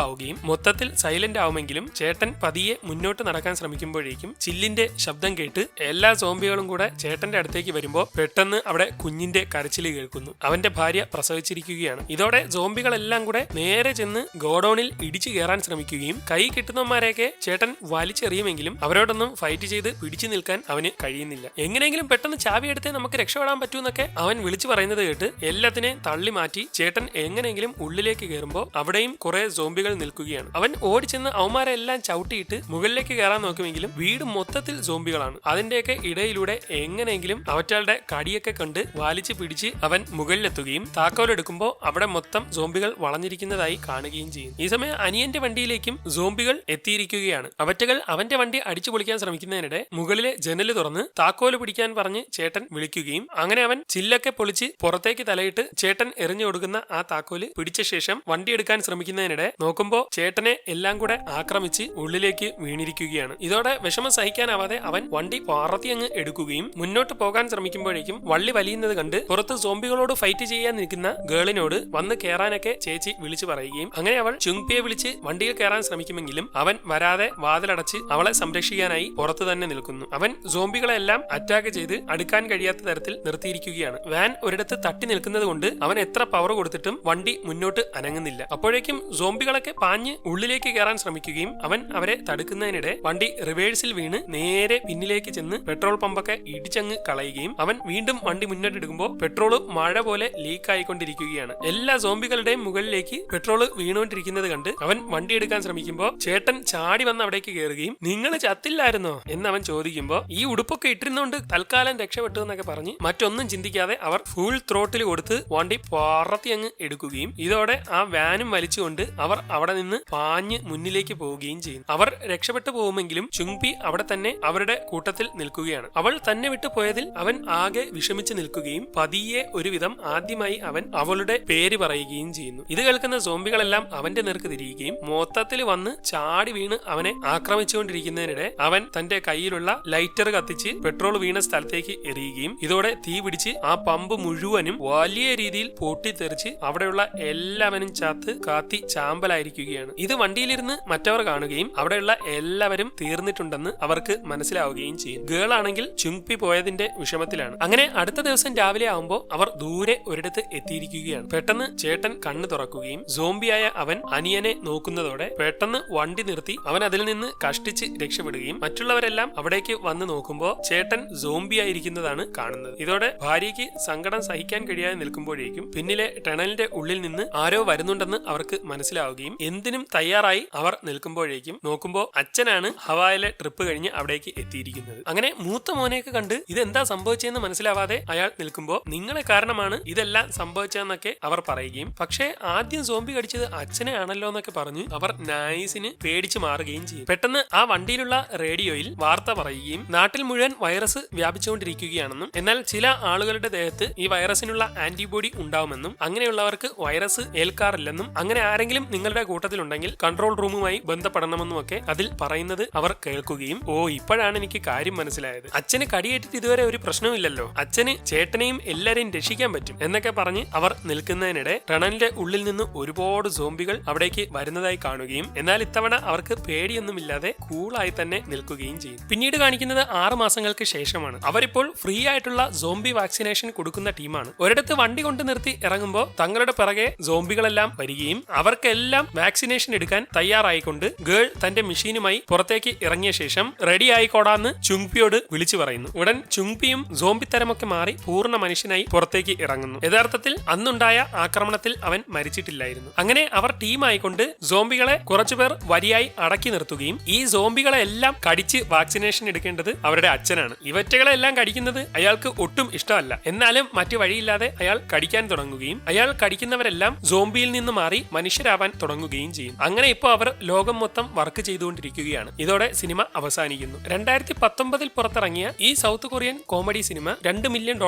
ആവുകയും മൊത്തത്തിൽ സൈലന്റ് ആവുമെങ്കിലും ചേട്ടൻ പതിയെ മുന്നോട്ട് നടക്കാൻ ശ്രമിക്കുമ്പോഴേക്കും ചില്ലിന്റെ ശബ്ദം കേട്ട് എല്ലാ സോംബികളും കൂടെ ചേട്ടന്റെ അടുത്തേക്ക് വരുമ്പോൾ പെട്ടെന്ന് അവിടെ കുഞ്ഞിന്റെ കരച്ചിൽ കേൾക്കുന്നു. അവന്റെ ഭാര്യ പ്രസവിച്ചിരിക്കുകയാണ്. ഇതോടെ സോംബികളെല്ലാം കൂടെ നേരെ ചെന്ന് ഗോഡൌണിൽ ഇടിച്ചു കയറാൻ ശ്രമിക്കുകയും കൈ കിട്ടുന്നവന്മാരെയൊക്കെ ചേട്ടൻ വലിച്ചെറിയുമെങ്കിലും അവരോടൊന്നും ഫൈറ്റ് ചെയ്ത് പിടിച്ചു നിൽക്കാൻ അവന് കഴിയുന്നില്ല. എങ്ങനെയെങ്കിലും പെട്ടെന്ന് ചാവി എടുത്തേ നമുക്ക് രക്ഷപ്പെടാൻ പറ്റൂന്നൊക്കെ അവൻ വിളിച്ചു പറയുന്നത് കേട്ട് എല്ലാത്തിനെയും തള്ളി മാറ്റി ചേട്ടൻ എങ്ങനെയെങ്കിലും ഉള്ളിലേക്ക് കയറുമ്പോൾ അവിടെയും കുറെ സോംബികൾ നിൽക്കുകയാണ്. അവൻ ഓടിച്ചെന്ന് അവന്മാരെ എല്ലാം ചവിട്ടിയിട്ട് മുകളിലേക്ക് കയറാൻ നോക്കുമെങ്കിലും വീട് മൊത്തത്തിൽ സോംബികളാണ്. അതിന്റെയൊക്കെ ഇടയിലൂടെ എങ്ങനെയെങ്കിലും അവറ്റാളുടെ കടിയൊക്കെ കണ്ട് വലിച്ചു പിടിച്ച് അവൻ മുകളിലെത്തുകയും താക്കോലെടുക്കുമ്പോൾ അവിടെ മൊത്തം സോംബികൾ വളഞ്ഞിരിക്കുന്നതായി കാണുകയും ചെയ്യും. ഈ സമയം അനിയന്റെ വണ്ടിയിലേക്കും സോംബികൾ എത്തിയിരിക്കുകയാണ്. അവറ്റകൾ അവന്റെ വണ്ടി അടിച്ചു പൊളിക്കാൻ ശ്രമിക്കുന്നതിനിടെ മുകളിലെ ജനല് തുറന്ന് താക്കോല് പിടിക്കാൻ പറഞ്ഞ് ചേട്ടൻ വിളിക്കുകയും അങ്ങനെ അവൻ ചില്ലൊക്കെ പൊളിച്ച് പുറത്തേക്ക് തലയിട്ട് ചേട്ടൻ എറിഞ്ഞു കൊടുക്കുന്ന ആ താക്കോല് പിടിച്ച ശേഷം വണ്ടി എടുക്കാൻ ശ്രമിക്കുന്നതിനിടെ നോക്കുമ്പോ ചേട്ടനെ എല്ലാം കൂടെ ആക്രമിച്ച് ഉള്ളിലേക്ക് വീണിരിക്കുകയാണ്. ഇതോടെ വിഷമം സഹിക്കാനാവാതെ അവൻ വണ്ടി പാറത്തി അങ്ങ് എടുക്കുകയും മുന്നോട്ട് പോകാൻ ശ്രമിക്കുമ്പോഴേക്കും വള്ളി വലിയുന്നത് കണ്ട് പുറത്ത് സോംബികളോട് ഫൈറ്റ് ചെയ്യാൻ നിൽക്കുന്ന ഗേളിനോട് വന്ന് കയറാനൊക്കെ ചേച്ചി വിളിച്ചു പറയുകയും അങ്ങനെ അവൾ ചുങ്പിയെ വിളിച്ച് വണ്ടിയിൽ കയറാൻ ശ്രമിക്കുമെങ്കിലും അവൻ വരാതെ വാതിലടച്ച് അവളെ സംരക്ഷിക്കാനായി പുറത്തു തന്നെ നിൽക്കുന്നു. അവൻ സോംബികളെല്ലാം അറ്റാക്ക് ചെയ്ത് അടുക്കാൻ കഴിയാത്ത തരത്തിൽ നിർത്തിയിരിക്കുകയാണ്. വാൻ ഒരിടത്ത് തട്ടി നിൽക്കുന്നത് കൊണ്ട് അവൻ എത്ര പവർ കൊടുത്തിട്ടും വണ്ടി മുന്നോട്ട് അനങ്ങുന്നില്ല. അപ്പോഴേക്കും സോംബികളൊക്കെ പാഞ്ഞ് ഉള്ളിലേക്ക് കയറാൻ ശ്രമിക്കുകയും അവൻ അവരെ തടുക്കുന്നതിനിടെ വണ്ടി റിവേഴ്സിൽ വീണ് നേരെ പിന്നിലേക്ക് ചെന്ന് പെട്രോൾ പമ്പൊക്കെ ഇടിച്ചങ്ങ് കളയുകയും അവൻ വീണ്ടും വണ്ടി മുന്നോട്ടെടുക്കുമ്പോൾ പെട്രോള് മഴ പോലെ ലീക്ക് ആയിക്കൊണ്ടിരിക്കുകയാണ്. എല്ലാ സോംബികളുടെയും മുകളിലേക്ക് പെട്രോള് വീണുകൊണ്ടിരിക്കുന്നത് കണ്ട് അവൻ വണ്ടി എടുക്കാൻ ശ്രമിക്കുമ്പോൾ ചേട്ടൻ ചാടി വന്ന് അവിടേക്ക് കയറുകയും നിങ്ങൾ ചത്തില്ലായിരുന്നോ എന്ന് അവൻ ചോദിക്കുമ്പോ ഈ ഉടുപ്പൊക്കെ ഇട്ടിരുന്നോണ്ട് തൽക്കാലം രക്ഷപ്പെട്ടു എന്നൊക്കെ പറഞ്ഞ് മറ്റൊന്നും ചിന്തിക്കാതെ അവർ ഫുൾ ത്രോട്ടിൽ കൊടുത്ത് വണ്ടി പറത്തി അങ്ങ് എടുക്കുകയും ഇതോടെ ആ വാനും വലിച്ചുകൊണ്ട് അവർ അവിടെ നിന്ന് പാഞ്ഞ് മുന്നിലേക്ക് പോവുകയും ചെയ്യും. അവർ രക്ഷപ്പെട്ടു പോകുമെങ്കിലും ചുങ്പി അവിടെ തന്നെ അവരുടെ കൂട്ടത്തിൽ നിൽക്കുകയാണ്. അവൾ തന്നെ വിട്ടു പോയതിൽ അവൻ ആകെ വിഷമിച്ച് നിൽക്കുകയും പതിയെ ഒരുവിധം ആദ്യമായി അവൻ അവളുടെ പേര് പറയുകയും ചെയ്യുന്നു. ഇത് കേൾക്കുന്ന സോംബികളെല്ലാം അവന്റെ നേർക്ക് തിരിയുകയും മൊത്തത്തിൽ വന്ന് ചാടി വീണ് അവനെ ആക്രമിച്ചുകൊണ്ടിരിക്കുന്നതിനിടെ അവൻ തന്റെ കയ്യിലുള്ള ലൈറ്റർ കത്തിച്ച് പെട്രോൾ വീണ സ്ഥലത്തേക്ക് എറിയുകയും ഇതോടെ തീ പിടിച്ച് ആ പമ്പ് മുഴുവനും വലിയ രീതിയിൽ പൊട്ടിത്തെറിച്ച് അവിടെയുള്ള എല്ലാവരും ചാത്ത് കാത്തി ചാമ്പലായിരിക്കുകയാണ്. ഇത് വണ്ടിയിലിരുന്ന് മറ്റവർ കാണുകയും അവിടെയുള്ള എല്ലാവരും തീർന്നിട്ടുണ്ടെന്ന് അവർക്ക് മനസ്സിലാവുകയും ചെയ്യും. ഗേൾ ആണെങ്കിൽ ചുങ്പി പോയതിന്റെ വിഷമത്തിലാണ്. അങ്ങനെ അടുത്ത ദിവസം രാവിലെ ആവുമ്പോൾ അവർ ദൂരെ ഒരിടത്ത് എത്തിയിരിക്കുകയാണ്. പെട്ടെന്ന് ചേട്ടൻ കണ്ണു തുറക്കുകയും സോംബിയായ അവൻ അനിയനെ നോക്കുന്നതോടെ പെട്ടെന്ന് വണ്ടി നിർത്തി അവൻ അതിൽ നിന്ന് കഷ്ടിച്ച് രക്ഷപ്പെടുകയും മറ്റുള്ളവരെല്ലാം അവിടേക്ക് വന്ന് നോക്കുമ്പോൾ ചേട്ടൻ സോംബിയായിരിക്കുന്നതാണ് കാണുന്നത്. ഇതോടെ ഭാര്യയ്ക്ക് സങ്കടം സഹിക്കാൻ കഴിയാതെ നിൽക്കുമ്പോഴേക്കും പിന്നിലെ ടണലിന്റെ ഉള്ളിൽ നിന്ന് ആരോ വരുന്നുണ്ടെന്ന് അവർക്ക് മനസ്സിലാവുകയും എന്തിനും തയ്യാറായി അവർ നിൽക്കുമ്പോഴേക്കും നോക്കുമ്പോൾ അച്ഛനാണ് ഹവായിലെ ട്രിപ്പ് കഴിഞ്ഞ് അവിടേക്ക് എത്തിയിരിക്കുന്നത്. അങ്ങനെ മൂത്ത മോനെയൊക്കെ കണ്ട് ഇതെന്താ സംഭവിച്ചതെന്ന് മനസ്സിലാവാതെ അയാൾ നിൽക്കുമ്പോൾ നിങ്ങളെ കാരണമാണ് ഇതെല്ലാം സംഭവിച്ചതെന്നൊക്കെ അവർ പറയുകയും പക്ഷേ ആദ്യം സോംബി കടിച്ചത് അച്ഛനെ ആണല്ലോ എന്നൊക്കെ പറഞ്ഞ് അവർ നൈസിന് പേടിച്ചു മാറുകയും ചെയ്യും. പെട്ടെന്ന് ആ വണ്ടിയിലുള്ള റേഡിയോയിൽ വാർത്ത പറയുകയും നാട്ടിൽ മുഴുവൻ വൈറസ് വ്യാപിച്ചുകൊണ്ടിരിക്കുകയാണെന്നും എന്നാൽ ചില ആളുകളുടെ ദേഹത്ത് ഈ വൈറസിനുള്ള ആന്റിബോഡി ഉണ്ടാവുമെന്നും അങ്ങനെയുള്ളവർക്ക് വൈറസ് ഏൽക്കാറില്ലെന്നും അങ്ങനെ ആരെങ്കിലും നിങ്ങളുടെ കൂട്ടത്തിലുണ്ടെങ്കിൽ കൺട്രോൾ റൂമുമായി ബന്ധപ്പെടണമെന്നും ഒക്കെ അതിൽ പറയുന്നത് അവർ കേൾക്കുകയും ഓ ഇപ്പോഴാണ് എനിക്ക് കാര്യം മനസ്സിലായത്. അച്ഛന് കടിയേറ്റിട്ട് ഇതുവരെ ഒരു പ്രശ്നവുമില്ലല്ലോ, അച്ഛന് ചേട്ടനെയും എല്ലാരെയും രക്ഷിക്കാൻ പറ്റും എന്നൊക്കെ പറഞ്ഞ് അവർ നിൽക്കുന്നതിനിടെ ടണലിന്റെ ഉള്ളിൽ നിന്ന് ഒരുപാട് സോംബികൾ അവിടേക്ക് വരുന്നതായി കാണുകയും എന്നാൽ ഇത്തവണ അവർക്ക് പേടിയൊന്നുമില്ലാതെ കൂളായി തന്നെ നിൽക്കുകയും ചെയ്യും. പിന്നീട് കാണിക്കുന്നത് 6 മാസങ്ങൾക്ക് ശേഷമാണ്. അവരിപ്പോൾ ഫ്രീ ആയിട്ടുള്ള സോംബി വാക്സിനേഷൻ കൊടുക്കുന്ന ടീമാണ്. ഒരിടത്ത് വണ്ടി കൊണ്ട് നിർത്തി ഇറങ്ങുമ്പോൾ തങ്ങളുടെ പിറകെ സോംബികളെല്ലാം വരികയും അവർക്കെല്ലാം വാക്സിനേഷൻ എടുക്കാൻ തയ്യാറായിക്കൊണ്ട് ഗേൾ തന്റെ മെഷീനുമായി പുറത്തേക്ക് ഇറങ്ങിയ ശേഷം റെഡി ആയിക്കോടാന്ന് ചുങ്പിയോട് വിളിച്ചു പറയുന്നു. ഉടൻ ചുങ്പിയും സോംബിത്തരമൊക്കെ മാറി പൂർണ്ണ മനുഷ്യനായി പുറത്തേക്ക് ഇറങ്ങുന്നു. യഥാർത്ഥത്തിൽ അന്നുണ്ടായ ആക്രമണത്തിൽ അവൻ മരിച്ചിട്ടില്ലായിരുന്നു. അങ്ങനെ അവർ ടീമായിക്കൊണ്ട് സോംബികളെ കുറച്ചുപേർ വരിയായി അടക്കി നിർത്തുകയും ഈ സോംബികളെ എല്ലാം കടിച്ച് വാക്സിനേഷൻ എടുക്കേണ്ടത് അവരുടെ അച്ഛനാണ്. ഇവറ്റകളെ എല്ലാം കടിക്കുന്നത് അയാൾക്ക് ഒട്ടും ഇഷ്ടമല്ല. എന്നാലും മറ്റു വഴിയില്ലാതെ അയാൾ കടിക്കാൻ തുടങ്ങുകയും അയാൾ കടിക്കുന്നവരെല്ലാം സോംബിയിൽ നിന്ന് മാറി മനുഷ്യരാവാൻ തുടങ്ങുകയും ചെയ്യും. അങ്ങനെ ഇപ്പോൾ അവർ ലോകം മൊത്തം വർക്ക് ചെയ്തുകൊണ്ടിരിക്കുകയാണ്. ഇതോടെ സിനിമ അവസാനിക്കുന്നു. 2019 പുറത്തിറങ്ങിയ ഈ south Korean comedy cinema $2 million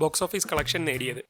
box office collection നേടിയത്.